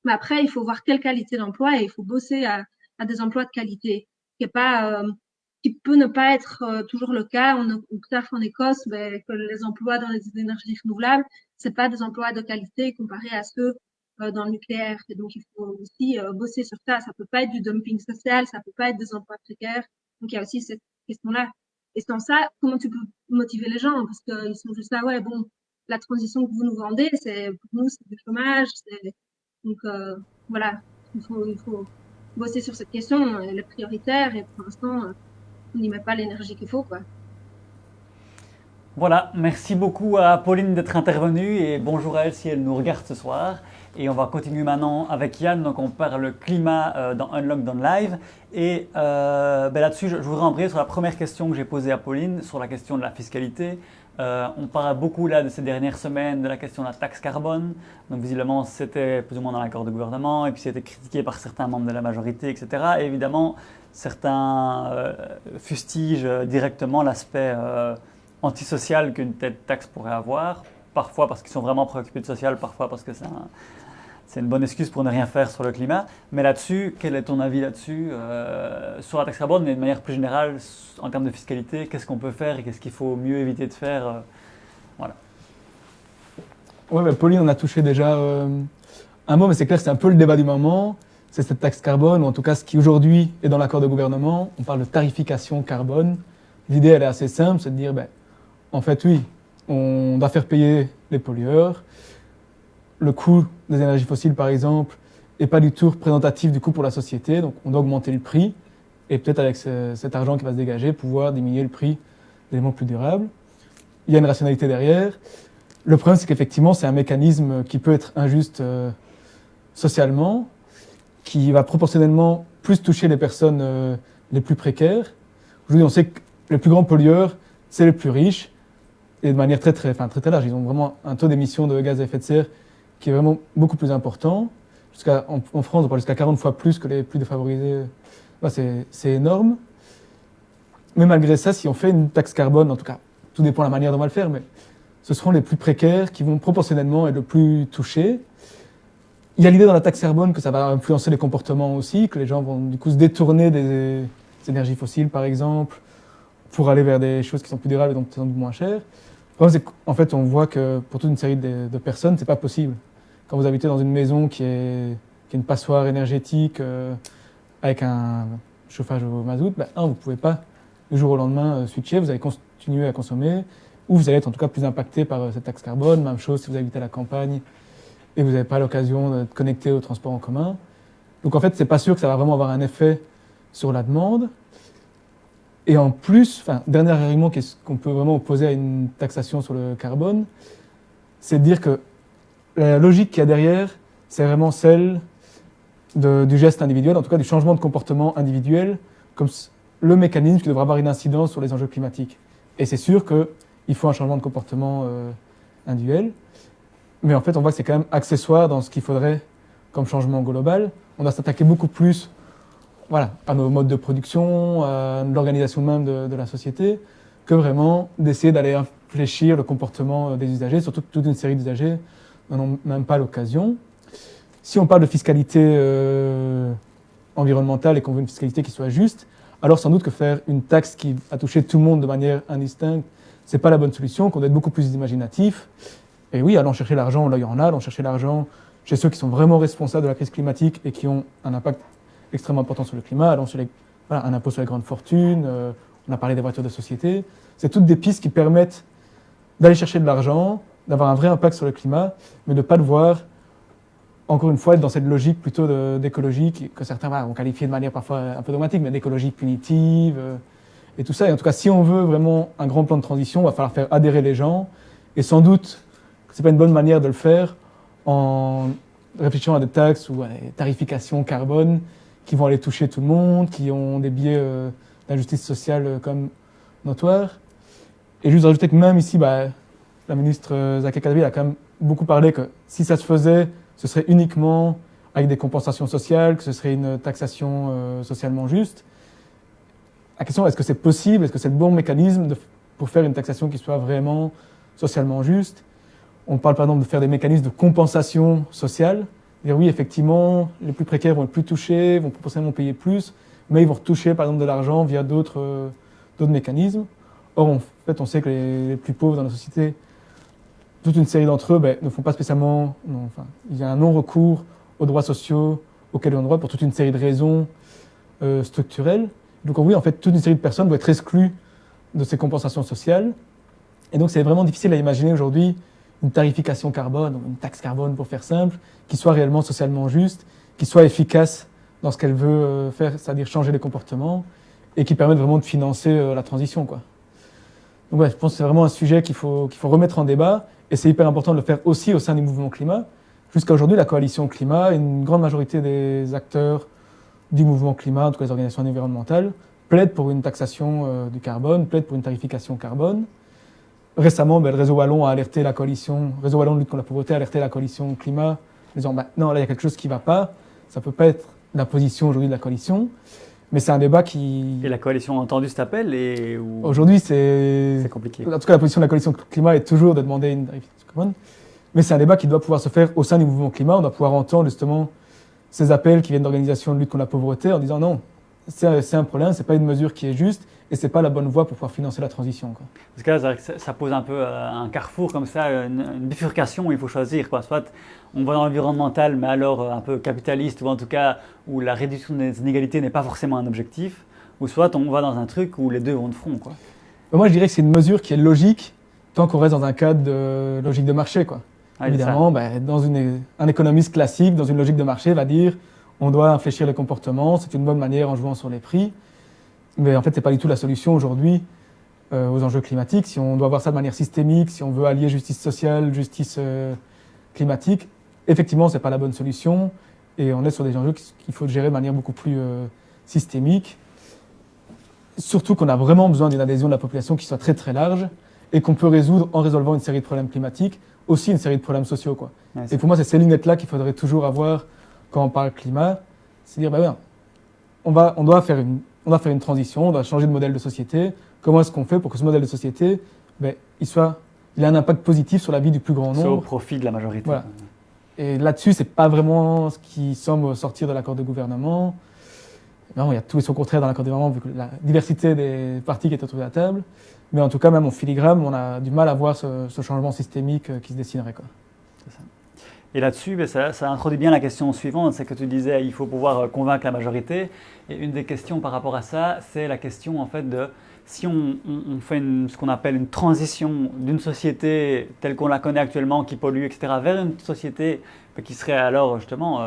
Speaker 6: Mais après, il faut voir quelle qualité d'emploi et il faut bosser à des emplois de qualité, qui peut ne pas être toujours le cas. On observe en Écosse que les emplois dans les énergies renouvelables, c'est pas des emplois de qualité comparés à ceux dans le nucléaire. Et donc, il faut aussi bosser sur ça. Ça peut pas être du dumping social, ça peut pas être des emplois précaires. Donc, il y a aussi cette question-là. Et sans ça, comment tu peux motiver les gens? Parce qu'ils sont juste là, ouais, bon, la transition que vous nous vendez, pour nous, c'est du chômage. Donc, voilà, il faut bosser sur cette question. Elle est prioritaire et pour l'instant, on n'y met pas l'énergie qu'il faut, quoi.
Speaker 2: Voilà, merci beaucoup à Pauline d'être intervenue et bonjour à elle si elle nous regarde ce soir. Et on va continuer maintenant avec Yann, donc on parle climat dans Unlock Down Live. Et là-dessus, je voudrais embrayer sur la première question que j'ai posée à Pauline, sur la question de la fiscalité. On parle beaucoup là de ces dernières semaines de la question de la taxe carbone. Donc visiblement, c'était plus ou moins dans l'accord de gouvernement et puis c'était critiqué par certains membres de la majorité, etc. Et évidemment, certains fustigent directement l'aspect antisocial qu'une telle taxe pourrait avoir. Parfois parce qu'ils sont vraiment préoccupés de social, parfois parce que c'est une bonne excuse pour ne rien faire sur le climat. Mais là-dessus, quel est ton avis là-dessus sur la taxe carbone, mais de manière plus générale, en termes de fiscalité, qu'est-ce qu'on peut faire et qu'est-ce qu'il faut mieux éviter de faire voilà.
Speaker 5: Ouais, Pauline, on a touché déjà un mot, mais c'est clair que c'est un peu le débat du moment. C'est cette taxe carbone, ou en tout cas ce qui aujourd'hui est dans l'accord de gouvernement. On parle de tarification carbone. L'idée, elle est assez simple, c'est de dire, en fait, oui, on doit faire payer les pollueurs. Le coût des énergies fossiles, par exemple, n'est pas du tout représentatif du coût pour la société. Donc, on doit augmenter le prix et peut-être avec cet argent qui va se dégager, pouvoir diminuer le prix d'éléments plus durables. Il y a une rationalité derrière. Le problème, c'est qu'effectivement, c'est un mécanisme qui peut être injuste socialement, qui va proportionnellement plus toucher les personnes les plus précaires. Aujourd'hui, on sait que les plus grands pollueurs, c'est les plus riches. Et de manière très large, ils ont vraiment un taux d'émission de gaz à effet de serre qui est vraiment beaucoup plus important. En France, on parle jusqu'à 40 fois plus que les plus défavorisés. C'est énorme. Mais malgré ça, si on fait une taxe carbone, en tout cas, tout dépend de la manière dont on va le faire, mais ce seront les plus précaires qui vont proportionnellement être le plus touchés. Il y a l'idée dans la taxe carbone que ça va influencer les comportements aussi, que les gens vont du coup se détourner des énergies fossiles, par exemple, pour aller vers des choses qui sont plus durables et donc moins chères. Le problème, c'est qu'en fait, on voit que pour toute une série de personnes, c'est pas possible. Quand vous habitez dans une maison qui est une passoire énergétique avec un chauffage au mazout, vous pouvez pas du jour au lendemain switcher, vous allez continuer à consommer, ou vous allez être en tout cas plus impacté par cette taxe carbone. Même chose si vous habitez à la campagne et vous n'avez pas l'occasion de connecter au transport en commun. Donc en fait, c'est pas sûr que ça va vraiment avoir un effet sur la demande. Et en plus, dernier argument qu'on peut vraiment opposer à une taxation sur le carbone, c'est de dire que la logique qu'il y a derrière, c'est vraiment celle du geste individuel, en tout cas du changement de comportement individuel, comme le mécanisme qui devra avoir une incidence sur les enjeux climatiques. Et c'est sûr qu'il faut un changement de comportement individuel, mais en fait, on voit que c'est quand même accessoire dans ce qu'il faudrait comme changement global. On doit s'attaquer beaucoup plus à nos modes de production, à l'organisation même de la société, que vraiment d'essayer d'aller infléchir le comportement des usagers, surtout que toute une série d'usagers n'en ont même pas l'occasion. Si on parle de fiscalité environnementale et qu'on veut une fiscalité qui soit juste, alors sans doute que faire une taxe qui a touché tout le monde de manière indistincte, c'est pas la bonne solution, qu'on doit être beaucoup plus imaginatif. Et oui, allons chercher l'argent là où il y en a, allons chercher l'argent chez ceux qui sont vraiment responsables de la crise climatique et qui ont un impact extrêmement important sur le climat, allons sur un impôt sur les grandes fortunes, on a parlé des voitures de société. C'est toutes des pistes qui permettent d'aller chercher de l'argent, d'avoir un vrai impact sur le climat, mais de ne pas devoir, encore une fois, être dans cette logique plutôt d'écologie que certains vont qualifier de manière parfois un peu dogmatique, mais d'écologie punitive et tout ça. Et en tout cas, si on veut vraiment un grand plan de transition, il va falloir faire adhérer les gens. Et sans doute que ce n'est pas une bonne manière de le faire en réfléchissant à des taxes ou à des tarifications carbone qui vont aller toucher tout le monde, qui ont des biais d'injustice sociale comme notoires. Et juste rajouter que même ici, la ministre Zakia Kadhabi a quand même beaucoup parlé que si ça se faisait, ce serait uniquement avec des compensations sociales, que ce serait une taxation socialement juste. La question, est-ce que c'est possible? Est-ce que c'est le bon mécanisme pour faire une taxation qui soit vraiment socialement juste? On parle par exemple de faire des mécanismes de compensation sociale. Dire oui, effectivement, les plus précaires vont être plus touchés, vont potentiellement payer plus, mais ils vont retoucher par exemple de l'argent via d'autres mécanismes. Or, en fait, on sait que les plus pauvres dans la société, toute une série d'entre eux ne font pas spécialement... il y a un non-recours aux droits sociaux auxquels ils ont droit pour toute une série de raisons structurelles. Donc oui, en fait, toute une série de personnes vont être exclues de ces compensations sociales. Et donc, c'est vraiment difficile à imaginer aujourd'hui une tarification carbone, ou une taxe carbone pour faire simple, qui soit réellement socialement juste, qui soit efficace dans ce qu'elle veut faire, c'est-à-dire changer les comportements, et qui permette vraiment de financer la transition, quoi. Donc ouais, je pense que c'est vraiment un sujet qu'il faut remettre en débat, et c'est hyper important de le faire aussi au sein du mouvement climat. Jusqu'à aujourd'hui, la coalition climat, une grande majorité des acteurs du mouvement climat, en tout cas les organisations environnementales, plaident pour une taxation du carbone, plaident pour une tarification carbone. Récemment, le réseau Wallon a alerté la coalition, réseau Wallon de lutte contre la pauvreté a alerté la coalition climat, en disant non, là il y a quelque chose qui ne va pas, ça ne peut pas être la position aujourd'hui de la coalition, mais c'est un débat qui...
Speaker 2: Et la coalition a entendu cet appel ou...
Speaker 5: Aujourd'hui, c'est
Speaker 2: compliqué.
Speaker 5: En tout cas, la position de la coalition climat est toujours de demander une tarification carbone, mais c'est un débat qui doit pouvoir se faire au sein du mouvement climat, on doit pouvoir entendre justement ces appels qui viennent d'organisations de lutte contre la pauvreté en disant non, c'est un problème, c'est pas une mesure qui est juste et c'est pas la bonne voie pour pouvoir financer la transition, quoi.
Speaker 2: Parce que là, c'est vrai que ça pose un peu un carrefour comme ça, une bifurcation où il faut choisir, quoi. Soit on va dans l'environnemental, mais alors un peu capitaliste, ou en tout cas où la réduction des inégalités n'est pas forcément un objectif, ou soit on va dans un truc où les deux vont de front, quoi.
Speaker 5: Moi, je dirais que c'est une mesure qui est logique tant qu'on reste dans un cadre de logique de marché, quoi.
Speaker 2: Ah,
Speaker 5: Évidemment, un économiste classique, dans une logique de marché, va dire on doit infléchir les comportements, c'est une bonne manière en jouant sur les prix. Mais en fait, ce n'est pas du tout la solution aujourd'hui aux enjeux climatiques. Si on doit voir ça de manière systémique, si on veut allier justice sociale, justice climatique, effectivement, ce n'est pas la bonne solution. Et on est sur des enjeux qu'il faut gérer de manière beaucoup plus systémique. Surtout qu'on a vraiment besoin d'une adhésion de la population qui soit très très large et qu'on peut résoudre en résolvant une série de problèmes climatiques, aussi une série de problèmes sociaux, quoi.
Speaker 2: Ouais,
Speaker 5: et pour moi, c'est ces lunettes-là qu'il faudrait toujours avoir quand on parle climat. C'est dire, on doit faire une transition, on doit changer de modèle de société. Comment est-ce qu'on fait pour que ce modèle de société, il ait un impact positif sur la vie du plus grand nombre?
Speaker 2: Soit au profit de la majorité.
Speaker 5: Voilà. Et là-dessus, c'est pas vraiment ce qui semble sortir de l'accord de gouvernement. Non, il y a tout et son contraire dans l'accord de gouvernement, vu que la diversité des partis qui est autour de la table. Mais en tout cas, même en filigrane, on a du mal à voir ce changement systémique qui se dessinerait, quoi.
Speaker 2: C'est ça. Et là-dessus, ça introduit bien la question suivante, c'est que tu disais il faut pouvoir convaincre la majorité. Et une des questions par rapport à ça, c'est la question en fait de si on fait ce qu'on appelle une transition d'une société telle qu'on la connaît actuellement, qui pollue, etc., vers une société qui serait alors justement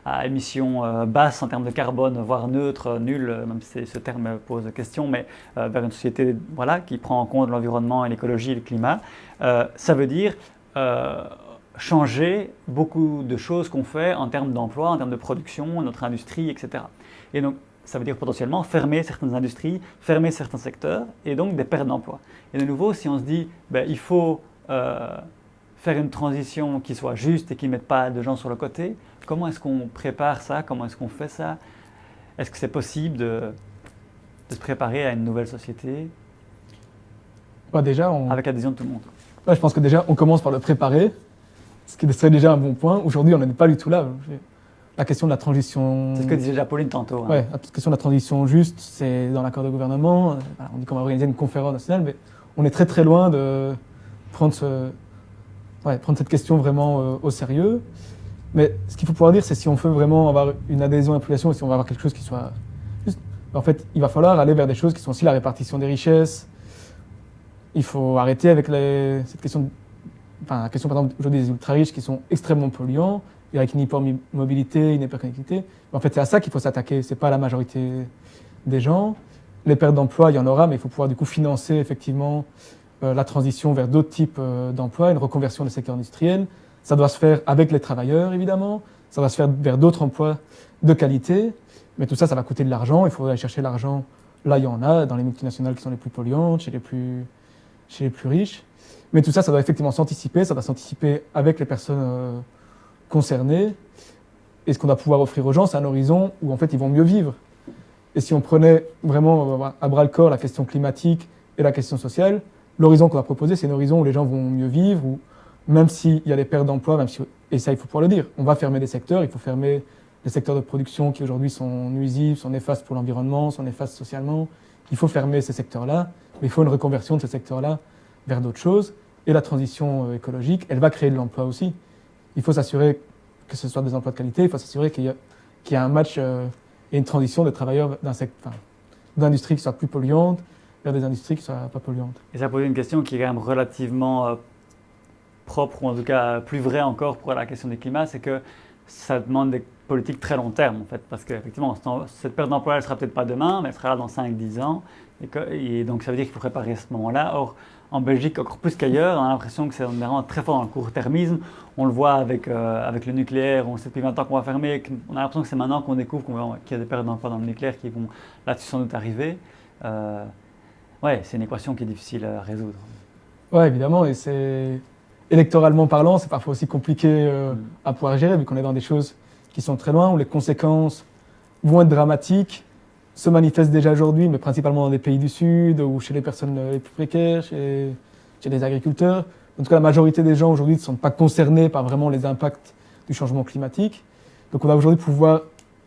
Speaker 2: à émissions basses en termes de carbone, voire neutre, nul, même si ce terme pose question, mais vers une société qui prend en compte l'environnement et l'écologie et le climat, ça veut dire changer beaucoup de choses qu'on fait en termes d'emploi, en termes de production, notre industrie, etc. Et donc, ça veut dire potentiellement fermer certaines industries, fermer certains secteurs, et donc des pertes d'emplois. Et de nouveau, si on se dit il faut faire une transition qui soit juste et qui ne mette pas de gens sur le côté, comment est-ce qu'on prépare ça? Comment est-ce qu'on fait ça? Est-ce que c'est possible de se préparer à une nouvelle société avec l'adhésion de tout le monde?
Speaker 5: Je pense que déjà, on commence par le préparer, ce qui serait déjà un bon point. Aujourd'hui, on n'en est pas du tout là. La question de la transition...
Speaker 2: C'est ce que disait Apolline tantôt. Hein.
Speaker 5: Ouais, la question de la transition juste, c'est dans l'accord de gouvernement. On dit qu'on va organiser une conférence nationale, mais on est très très loin de prendre cette question vraiment au sérieux. Mais ce qu'il faut pouvoir dire, c'est si on veut vraiment avoir une adhésion à la population, si on va avoir quelque chose qui soit juste, en fait, il va falloir aller vers des choses qui sont aussi la répartition des richesses. Il faut arrêter avec cette question, la question par exemple aujourd'hui des ultra-riches qui sont extrêmement polluants, et avec une hypermobilité, une hyperconnectivité. En fait, c'est à ça qu'il faut s'attaquer, c'est pas à la majorité des gens. Les pertes d'emploi, il y en aura, mais il faut pouvoir du coup financer effectivement la transition vers d'autres types d'emplois, une reconversion des secteurs industriels. Ça doit se faire avec les travailleurs, évidemment. Ça doit se faire vers d'autres emplois de qualité. Mais tout ça, ça va coûter de l'argent. Il faut aller chercher l'argent. Là, il y en a, dans les multinationales qui sont les plus polluantes, chez les plus riches. Mais tout ça, ça doit effectivement s'anticiper. Ça doit s'anticiper avec les personnes concernés. Et ce qu'on doit pouvoir offrir aux gens, c'est un horizon où en fait ils vont mieux vivre. Et si on prenait vraiment à bras le corps la question climatique et la question sociale, l'horizon qu'on va proposer, c'est un horizon où les gens vont mieux vivre, où même s'il y a des pertes d'emplois, même si, et ça il faut pouvoir le dire, on va fermer des secteurs, il faut fermer les secteurs de production qui aujourd'hui sont nuisibles, sont néfastes pour l'environnement, sont néfastes socialement. Il faut fermer ces secteurs-là, mais il faut une reconversion de ces secteurs-là vers d'autres choses. Et la transition écologique, elle va créer de l'emploi aussi. Il faut s'assurer que ce soit des emplois de qualité, il faut s'assurer qu'il y a un match et une transition des travailleurs d'industries qui soient plus polluantes vers des industries qui ne soient pas polluantes.
Speaker 2: Et ça pose une question qui est quand même relativement propre, ou en tout cas plus vraie encore pour la question du climat, c'est que ça demande des politiques très long terme en fait, parce qu'effectivement cette perte d'emploi elle sera peut-être pas demain, mais elle sera là dans 5-10 ans, et donc ça veut dire qu'il faut préparer ce moment-là. Or en Belgique, encore plus qu'ailleurs, on a l'impression que c'est vraiment très fort dans le court-termisme. On le voit avec le nucléaire, on sait depuis 20 ans qu'on va fermer, on a l'impression que c'est maintenant qu'on découvre qu'il y a des pertes d'emploi dans le nucléaire qui vont là-dessus sans doute arriver. Ouais, c'est une équation qui est difficile à résoudre.
Speaker 5: Ouais, évidemment, et c'est électoralement parlant, c'est parfois aussi compliqué à pouvoir gérer, vu qu'on est dans des choses qui sont très loin, où les conséquences vont être dramatiques, se manifestent déjà aujourd'hui, mais principalement dans des pays du Sud, ou chez les personnes les plus précaires, chez les agriculteurs. En tout cas, la majorité des gens aujourd'hui ne sont pas concernés par vraiment les impacts du changement climatique. Donc on va aujourd'hui pouvoir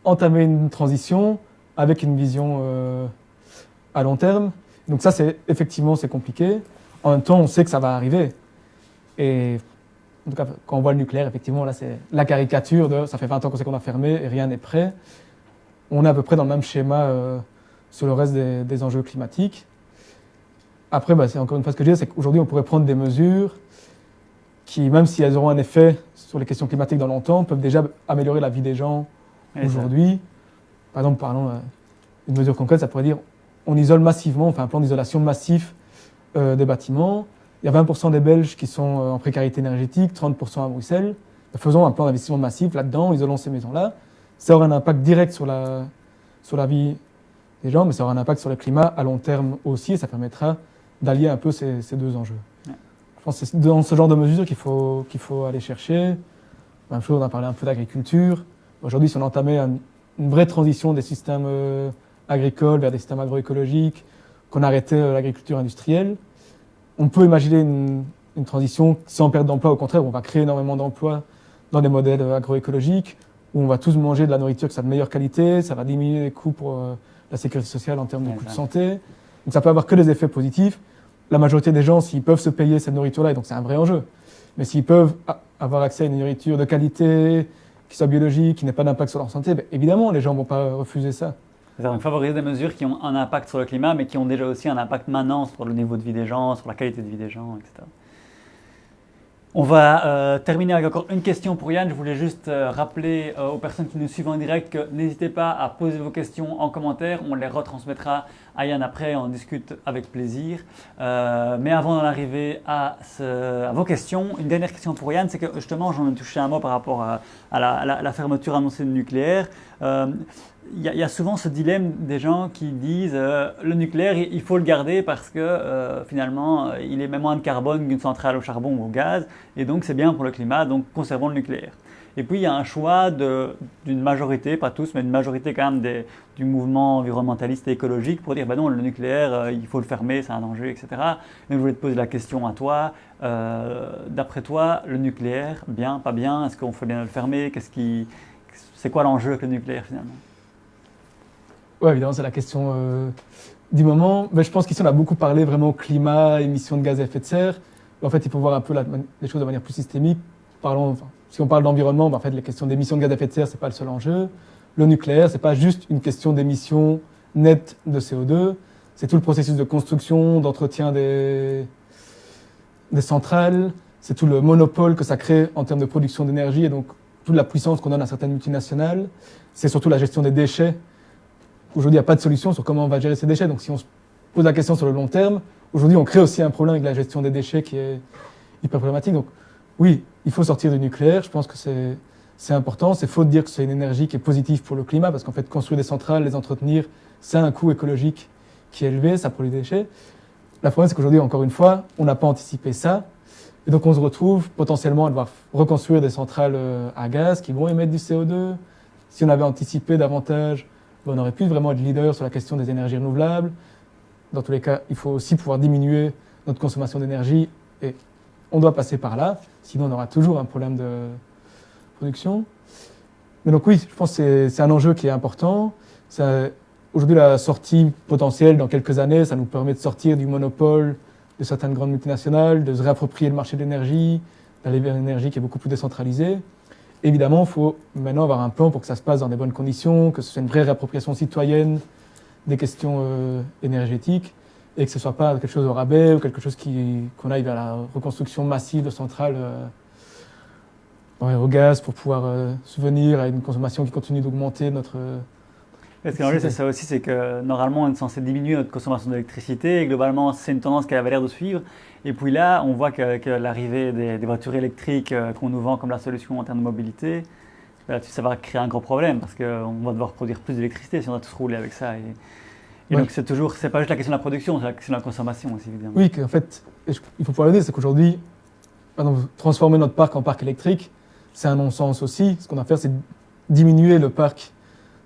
Speaker 5: entamer une transition avec une vision à long terme. Donc ça, effectivement, c'est compliqué. En même temps, on sait que ça va arriver. Et en tout cas, quand on voit le nucléaire, effectivement, là, c'est la caricature de ça fait 20 ans qu'on sait qu'on a fermé et rien n'est prêt. On est à peu près dans le même schéma sur le reste des enjeux climatiques. Après, c'est encore une fois ce que je dis, c'est qu'aujourd'hui, on pourrait prendre des mesures qui, même si elles auront un effet sur les questions climatiques dans longtemps, peuvent déjà améliorer la vie des gens aujourd'hui. Par exemple, parlons d'une mesure concrète, ça pourrait dire on isole massivement, on fait un plan d'isolation massif des bâtiments. Il y a 20% des Belges qui sont en précarité énergétique, 30% à Bruxelles. Faisons un plan d'investissement massif là-dedans, isolons ces maisons-là. Ça aura un impact direct sur la vie des gens, mais ça aura un impact sur le climat à long terme aussi, et ça permettra d'allier un peu ces deux enjeux. Ouais. Je pense que c'est dans ce genre de mesures qu'il faut aller chercher. Même chose, on a parlé un peu d'agriculture. Aujourd'hui, si on entamait une vraie transition des systèmes agricoles vers des systèmes agroécologiques, qu'on arrêtait l'agriculture industrielle, on peut imaginer une transition sans perte d'emploi, au contraire, où on va créer énormément d'emplois dans des modèles agroécologiques, où on va tous manger de la nourriture qui soit de meilleure qualité, ça va diminuer les coûts pour la sécurité sociale en termes de coûts de santé. Donc ça peut avoir que des effets positifs. La majorité des gens, s'ils peuvent se payer cette nourriture-là, et donc c'est un vrai enjeu, mais s'ils peuvent avoir accès à une nourriture de qualité, qui soit biologique, qui n'ait pas d'impact sur leur santé, évidemment, les gens ne vont pas refuser ça.
Speaker 2: Donc favoriser des mesures qui ont un impact sur le climat, mais qui ont déjà aussi un impact maintenant sur le niveau de vie des gens, sur la qualité de vie des gens, etc. On va terminer avec encore une question pour Yann. Je voulais juste rappeler aux personnes qui nous suivent en direct que n'hésitez pas à poser vos questions en commentaire. On les retransmettra à Yann après, on discute avec plaisir. Mais avant d'en arriver à vos questions, une dernière question pour Yann, c'est que justement, j'en ai touché un mot par rapport à la fermeture annoncée du nucléaire. Il y a souvent ce dilemme des gens qui disent le nucléaire, il faut le garder parce que finalement, il émet moins de carbone qu'une centrale au charbon ou au gaz, et donc c'est bien pour le climat, donc conservons le nucléaire. Et puis il y a un choix d'une majorité, pas tous, mais une majorité quand même du mouvement environnementaliste et écologique pour dire non, le nucléaire, il faut le fermer, c'est un danger, etc. Donc je voulais te poser la question à toi. D'après toi, le nucléaire, bien, pas bien, est-ce qu'on fait bien le fermer? C'est quoi l'enjeu avec le nucléaire finalement?
Speaker 5: Oui, évidemment, c'est la question du moment. Mais je pense qu'ici, on a beaucoup parlé vraiment climat, émissions de gaz à effet de serre. En fait, il faut voir un peu les choses de manière plus systémique. Si on parle d'environnement, en fait, les questions d'émissions de gaz à effet de serre, ce n'est pas le seul enjeu. Le nucléaire, ce n'est pas juste une question d'émissions nettes de CO2. C'est tout le processus de construction, d'entretien des centrales. C'est tout le monopole que ça crée en termes de production d'énergie et donc toute la puissance qu'on donne à certaines multinationales. C'est surtout la gestion des déchets. Aujourd'hui, il n'y a pas de solution sur comment on va gérer ces déchets. Donc, si on se pose la question sur le long terme, aujourd'hui, on crée aussi un problème avec la gestion des déchets qui est hyper problématique. Donc, oui, il faut sortir du nucléaire. Je pense que c'est important. C'est faux de dire que c'est une énergie qui est positive pour le climat, parce qu'en fait, construire des centrales, les entretenir, c'est un coût écologique qui est élevé, ça produit des déchets. Le problème, c'est qu'aujourd'hui, encore une fois, on n'a pas anticipé ça. Et donc on se retrouve potentiellement à devoir reconstruire des centrales à gaz qui vont émettre du CO2. Si on avait anticipé davantage, on aurait pu vraiment être leader sur la question des énergies renouvelables. Dans tous les cas, il faut aussi pouvoir diminuer notre consommation d'énergie et on doit passer par là, sinon on aura toujours un problème de production. Mais donc oui, je pense que c'est un enjeu qui est important. Aujourd'hui, la sortie potentielle dans quelques années, ça nous permet de sortir du monopole de certaines grandes multinationales, de se réapproprier le marché de l'énergie, d'aller vers une énergie qui est beaucoup plus décentralisée. Évidemment, il faut maintenant avoir un plan pour que ça se passe dans des bonnes conditions, que ce soit une vraie réappropriation citoyenne des questions énergétiques et que ce ne soit pas quelque chose au rabais ou quelque chose qu'on aille vers la reconstruction massive de centrales au gaz pour pouvoir subvenir à une consommation qui continue d'augmenter notre...
Speaker 2: Parce que l'enjeu, c'est ça aussi, c'est que normalement, on est censé diminuer notre consommation d'électricité et globalement, c'est une tendance qui avait l'air de suivre. Et puis là, on voit que l'arrivée des voitures électriques qu'on nous vend comme la solution en termes de mobilité, ça va créer un gros problème parce qu'on va devoir produire plus d'électricité si on doit tous rouler avec ça. Et donc, c'est pas juste la question de la production, c'est la question de la consommation aussi, évidemment.
Speaker 5: Oui, en fait, il faut pouvoir le dire, c'est qu'aujourd'hui, transformer notre parc en parc électrique, c'est un non-sens aussi. Ce qu'on doit faire, c'est diminuer le parc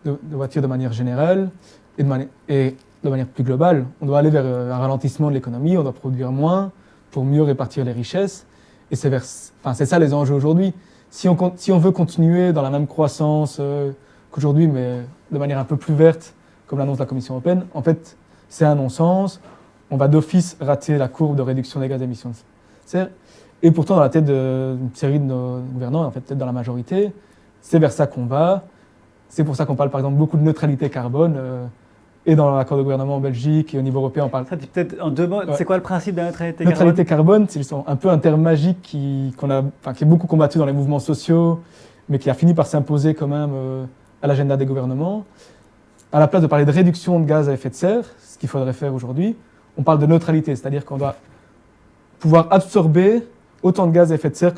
Speaker 5: de voitures de manière générale et de manière plus globale. On doit aller vers un ralentissement de l'économie, on doit produire moins pour mieux répartir les richesses. Et c'est ça les enjeux aujourd'hui. Si on veut continuer dans la même croissance qu'aujourd'hui, mais de manière un peu plus verte, comme l'annonce de la Commission européenne, en fait, c'est un non-sens. On va d'office rater la courbe de réduction des gaz à émissions de serre. Et pourtant, dans la tête d'une série de nos gouvernants, en fait, peut-être dans la majorité, c'est vers ça qu'on va. C'est pour ça qu'on parle par exemple beaucoup de neutralité carbone. Et dans l'accord de gouvernement en Belgique et au niveau européen, on parle...
Speaker 2: Ça, peut-être en deux mots, c'est quoi le principe de la neutralité carbone ?
Speaker 5: Neutralité carbone, c'est un peu un terme magique qui est beaucoup combattu dans les mouvements sociaux, mais qui a fini par s'imposer quand même à l'agenda des gouvernements. À la place de parler de réduction de gaz à effet de serre, ce qu'il faudrait faire aujourd'hui, on parle de neutralité, c'est-à-dire qu'on doit pouvoir absorber autant de gaz à effet de serre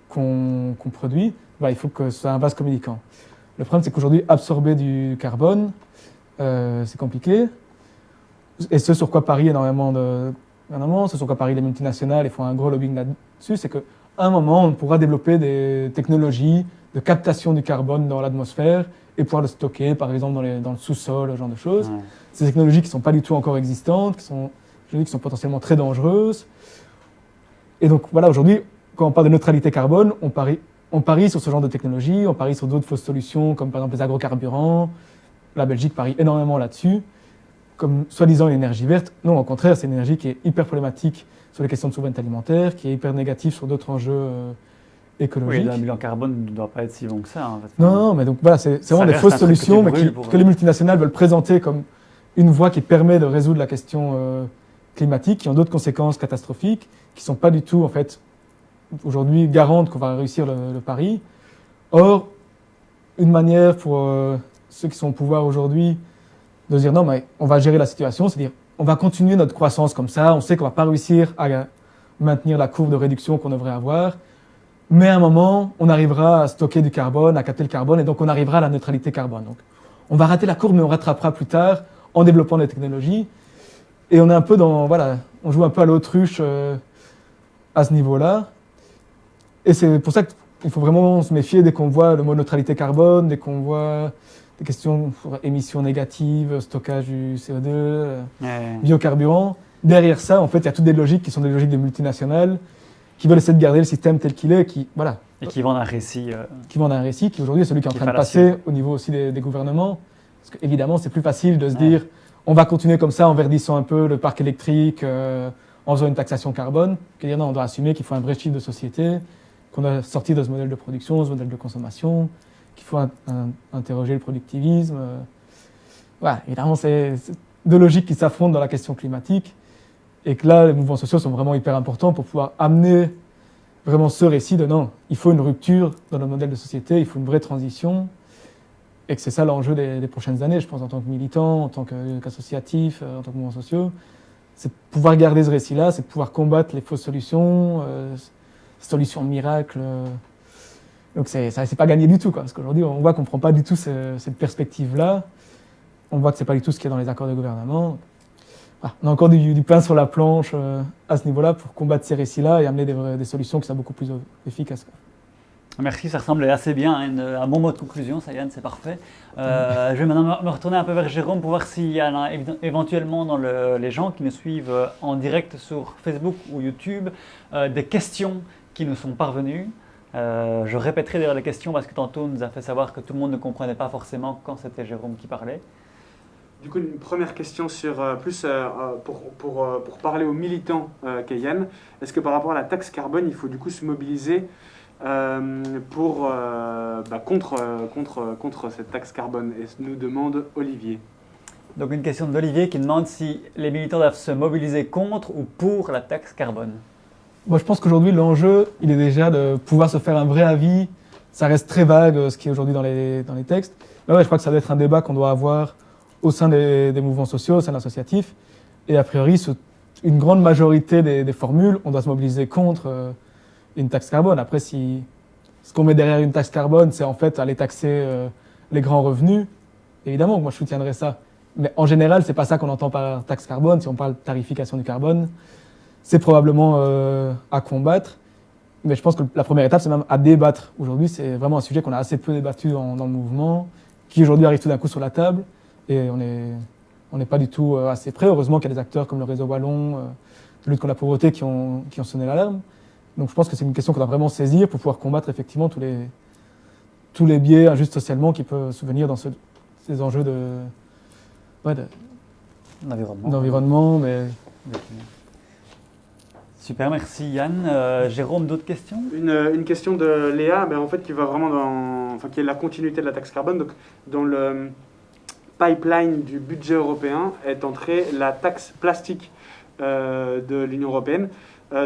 Speaker 5: qu'on produit. Il faut que ce soit un vase communicant. Le problème, c'est qu'aujourd'hui, absorber du carbone, c'est compliqué. Et ce sur quoi parient énormément de gouvernements, ce sur quoi parient les multinationales et font un gros lobbying là-dessus, c'est qu'à un moment, on pourra développer des technologies de captation du carbone dans l'atmosphère et pouvoir le stocker, par exemple, dans le sous-sol, ce genre de choses. Ouais. Ces technologies qui ne sont pas du tout encore existantes, qui sont potentiellement très dangereuses. Et donc, voilà, aujourd'hui, quand on parle de neutralité carbone, on parie sur ce genre de technologie, on parie sur d'autres fausses solutions, comme par exemple les agrocarburants. La Belgique parie énormément là-dessus, comme soi-disant une énergie verte. Non, au contraire, c'est une énergie qui est hyper problématique sur les questions de souveraineté alimentaire, qui est hyper négative sur d'autres enjeux écologique.
Speaker 2: Oui, le bilan carbone ne doit pas être si bon que ça. En fait.
Speaker 5: Non, mais donc voilà, c'est vraiment des fausses solutions mais que les multinationales veulent présenter comme une voie qui permet de résoudre la question climatique, qui ont d'autres conséquences catastrophiques, qui ne sont pas du tout, en fait, aujourd'hui garantes qu'on va réussir le pari. Or, une manière pour ceux qui sont au pouvoir aujourd'hui de se dire non, mais on va gérer la situation, c'est-à-dire on va continuer notre croissance comme ça, on sait qu'on ne va pas réussir à maintenir la courbe de réduction qu'on devrait avoir. Mais à un moment, on arrivera à stocker du carbone, à capter le carbone, et donc on arrivera à la neutralité carbone. Donc, on va rater la courbe, mais on rattrapera plus tard en développant des technologies. Et on est un peu on joue un peu à l'autruche à ce niveau-là. Et c'est pour ça qu'il faut vraiment se méfier dès qu'on voit le mot neutralité carbone, dès qu'on voit des questions sur émissions négatives, stockage du CO2, biocarburants. Derrière ça, en fait, il y a toutes des logiques qui sont des logiques de multinationales, qui veulent essayer de garder le système tel qu'il est,
Speaker 2: et qui vendent un récit.
Speaker 5: Qui vendent un récit, qui aujourd'hui est celui qui est en train de passer au niveau aussi des gouvernements. Parce qu'évidemment, c'est plus facile de se dire, on va continuer comme ça en verdissant un peu le parc électrique, en faisant une taxation carbone, que dire non, on doit assumer qu'il faut un vrai chiffre de société, qu'on doit sortir de ce modèle de production, ce modèle de consommation, qu'il faut interroger le productivisme. Voilà, évidemment, c'est deux logiques qui s'affrontent dans la question climatique. Et que là, les mouvements sociaux sont vraiment hyper importants pour pouvoir amener vraiment ce récit de non, il faut une rupture dans notre modèle de société, il faut une vraie transition. Et que c'est ça l'enjeu des prochaines années, je pense, en tant que militant, en tant qu'associatif, en tant que mouvements sociaux. C'est de pouvoir garder ce récit-là, c'est de pouvoir combattre les fausses solutions, solutions miracles. Donc c'est pas gagné du tout, quoi, parce qu'aujourd'hui, on voit qu'on ne prend pas du tout cette perspective-là. On voit que c'est pas du tout ce qu'il y a dans les accords de gouvernement. on a encore du pain sur la planche à ce niveau-là pour combattre ces récits-là et amener des solutions qui sont beaucoup plus efficaces.
Speaker 2: Merci, ça ressemblait assez bien à un bon mot de conclusion, ça Yann, c'est parfait. Je vais maintenant me retourner un peu vers Jérôme pour voir s'il y en a éventuellement dans les gens qui nous suivent en direct sur Facebook ou YouTube des questions qui nous sont parvenues. Je répéterai d'ailleurs les questions parce que tantôt on nous a fait savoir que tout le monde ne comprenait pas forcément quand c'était Jérôme qui parlait.
Speaker 4: Du coup, une première question sur pour parler aux militants qu'est Yann. Est-ce que par rapport à la taxe carbone, il faut du coup se mobiliser contre cette taxe carbone? Et nous demande Olivier.
Speaker 2: Donc une question d'Olivier qui demande si les militants doivent se mobiliser contre ou pour la taxe carbone.
Speaker 5: Moi, je pense qu'aujourd'hui, l'enjeu, il est déjà de pouvoir se faire un vrai avis. Ça reste très vague, ce qui est aujourd'hui dans les textes. Mais ouais, je crois que ça doit être un débat qu'on doit avoir au sein des mouvements sociaux, au sein de l'associatif. Et a priori, une grande majorité des formules, on doit se mobiliser contre une taxe carbone. Après, si ce qu'on met derrière une taxe carbone, c'est en fait aller taxer les grands revenus, évidemment, moi je soutiendrais ça. Mais en général, c'est pas ça qu'on entend par taxe carbone. Si on parle de tarification du carbone, c'est probablement à combattre. Mais je pense que la première étape, c'est même à débattre. Aujourd'hui, c'est vraiment un sujet qu'on a assez peu débattu dans le mouvement, qui aujourd'hui arrive tout d'un coup sur la table. Et on n'est pas du tout assez près. Heureusement qu'il y a des acteurs comme le Réseau Wallon, de lutte contre la pauvreté, qui ont sonné l'alarme. Donc je pense que c'est une question qu'on doit vraiment saisir pour pouvoir combattre effectivement tous les biais injustes socialement qui peuvent survenir dans ces enjeux d'environnement. Mais...
Speaker 2: Super, merci Yann. Jérôme, d'autres questions?
Speaker 4: Une question de Léa, en fait, qui va vraiment qui est la continuité de la taxe carbone. Donc, dans le pipeline du budget européen est entrée la taxe plastique de l'Union européenne,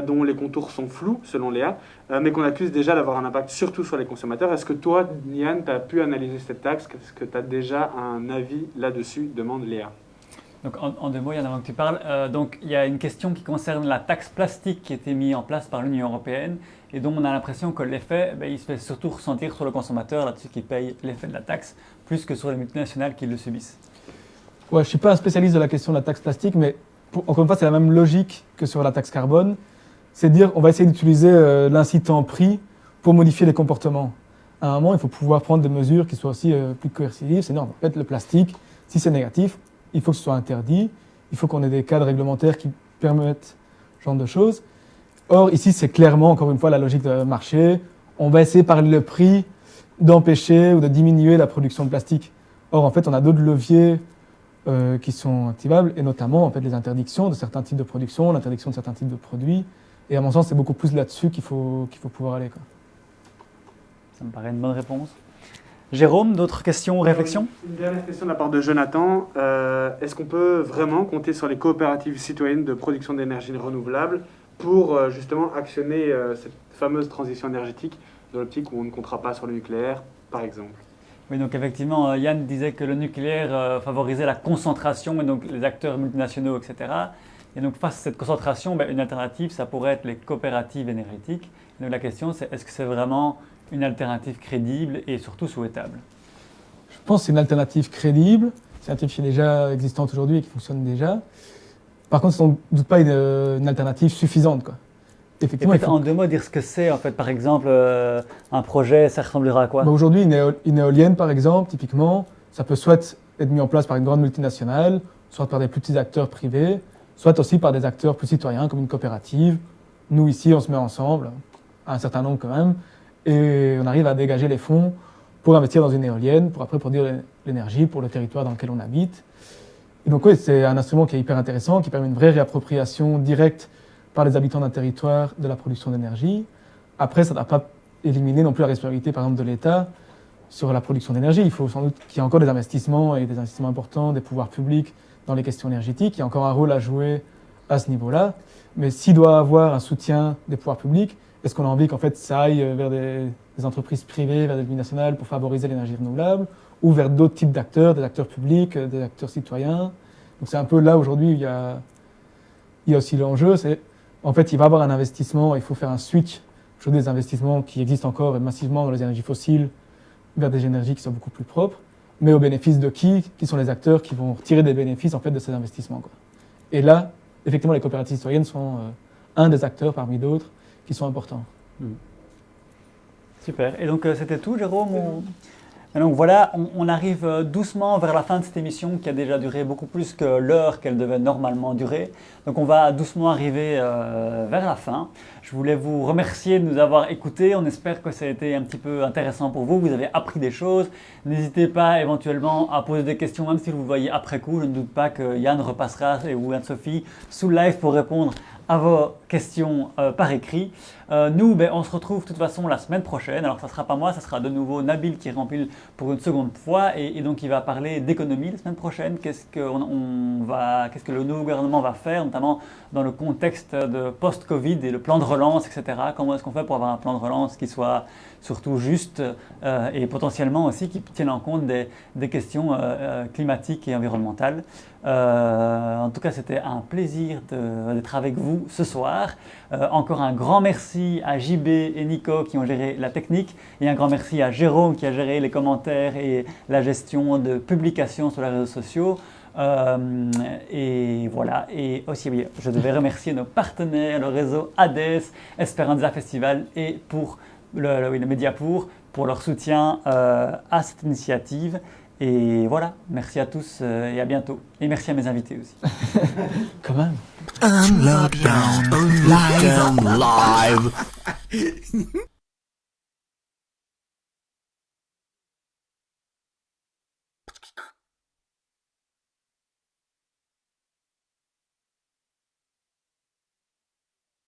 Speaker 4: dont les contours sont flous, selon Léa, mais qu'on accuse déjà d'avoir un impact surtout sur les consommateurs. Est-ce que toi, Yann, tu as pu analyser cette taxe? Est-ce que tu as déjà un avis là-dessus? Demande Léa.
Speaker 2: Donc, en deux mots, Yann, avant que tu parles, donc, il y a une question qui concerne la taxe plastique qui a été mise en place par l'Union européenne et dont on a l'impression que l'effet, il se fait surtout ressentir sur le consommateur, là-dessus qui paye l'effet de la taxe, plus que sur les multinationales qui le subissent.
Speaker 5: Ouais, je ne suis pas un spécialiste de la question de la taxe plastique, mais encore une fois, c'est la même logique que sur la taxe carbone. C'est de dire on va essayer d'utiliser l'incitant prix pour modifier les comportements. À un moment, il faut pouvoir prendre des mesures qui soient aussi plus coercitives. C'est non, en fait, le plastique, si c'est négatif, il faut que ce soit interdit. Il faut qu'on ait des cadres réglementaires qui permettent ce genre de choses. Or, ici, c'est clairement, encore une fois, la logique de marché. On va essayer par le prix d'empêcher ou de diminuer la production de plastique. Or, en fait, on a d'autres leviers qui sont activables, et notamment en fait, les interdictions de certains types de production, l'interdiction de certains types de produits. Et à mon sens, c'est beaucoup plus là-dessus qu'il faut pouvoir aller, quoi.
Speaker 2: Ça me paraît une bonne réponse. Jérôme, d'autres questions ou réflexions?
Speaker 4: Une dernière question de la part de Jonathan. Est-ce qu'on peut vraiment compter sur les coopératives citoyennes de production d'énergie renouvelable pour justement actionner cette fameuse transition énergétique dans l'optique où on ne comptera pas sur le nucléaire, par exemple?
Speaker 2: Oui, donc effectivement, Yann disait que le nucléaire favorisait la concentration, et donc les acteurs multinationaux, etc. Et donc face à cette concentration, une alternative, ça pourrait être les coopératives énergétiques. Et donc la question, c'est est-ce que c'est vraiment une alternative crédible et surtout souhaitable?
Speaker 5: Je pense que c'est une alternative crédible. C'est une alternative qui est déjà existante aujourd'hui et qui fonctionne déjà. Par contre, c'est sans doute pas une alternative suffisante, quoi.
Speaker 2: Effectivement, en deux mots, dire ce que c'est, en fait, par exemple, un projet, ça ressemblera à quoi?
Speaker 5: Aujourd'hui, une éolienne, par exemple, typiquement, ça peut soit être mis en place par une grande multinationale, soit par des plus petits acteurs privés, soit aussi par des acteurs plus citoyens, comme une coopérative. Nous, ici, on se met ensemble, un certain nombre quand même, et on arrive à dégager les fonds pour investir dans une éolienne, pour après produire l'énergie pour le territoire dans lequel on habite. Et donc oui, c'est un instrument qui est hyper intéressant, qui permet une vraie réappropriation directe par les habitants d'un territoire de la production d'énergie. Après, ça ne va pas éliminer non plus la responsabilité, par exemple, de l'État sur la production d'énergie. Il faut sans doute qu'il y ait encore des investissements, et des investissements importants, des pouvoirs publics dans les questions énergétiques. Il y a encore un rôle à jouer à ce niveau-là. Mais s'il doit avoir un soutien des pouvoirs publics, est-ce qu'on a envie qu'en fait ça aille vers des entreprises privées, vers des multinationales pour favoriser l'énergie renouvelable, ou vers d'autres types d'acteurs, des acteurs publics, des acteurs citoyens? Donc c'est un peu là aujourd'hui où il y a aussi l'enjeu. En fait, il va y avoir un investissement, il faut faire un switch sur des investissements qui existent encore massivement dans les énergies fossiles vers des énergies qui sont beaucoup plus propres, mais au bénéfice de qui sont les acteurs qui vont tirer des bénéfices en fait de ces investissements, quoi. Et là, effectivement, les coopératives citoyennes sont un des acteurs parmi d'autres qui sont importants.
Speaker 2: Super. Et donc c'était tout, Jérôme Et donc voilà, on arrive doucement vers la fin de cette émission qui a déjà duré beaucoup plus que l'heure qu'elle devait normalement durer. Donc on va doucement arriver vers la fin. Je voulais vous remercier de nous avoir écoutés. On espère que ça a été un petit peu intéressant pour vous. Vous avez appris des choses. N'hésitez pas éventuellement à poser des questions, même si vous le voyez après coup. Je ne doute pas que Yann repassera ou Anne-Sophie sous le live pour répondre à vos questions par écrit. Nous, on se retrouve de toute façon la semaine prochaine. Alors, ça ne sera pas moi, ça sera de nouveau Nabil qui remplit pour une seconde fois. Et donc, il va parler d'économie la semaine prochaine. Qu'est-ce que le nouveau gouvernement va faire, notamment dans le contexte de post-Covid et le plan de relance, etc. Comment est-ce qu'on fait pour avoir un plan de relance qui soit surtout juste et potentiellement aussi qui tienne en compte des questions climatiques et environnementales. En tout cas, c'était un plaisir d'être avec vous ce soir. Encore un grand merci à JB et Nico qui ont géré la technique et un grand merci à Jérôme qui a géré les commentaires et la gestion de publications sur les réseaux sociaux. Et voilà, et aussi oui, je devais remercier nos partenaires, le réseau Hades, Esperanza Festival et pour le Mediapour pour leur soutien à cette initiative. Et voilà, merci à tous et à bientôt. Et merci à mes invités aussi.
Speaker 5: Quand même.
Speaker 1: And lockdown live.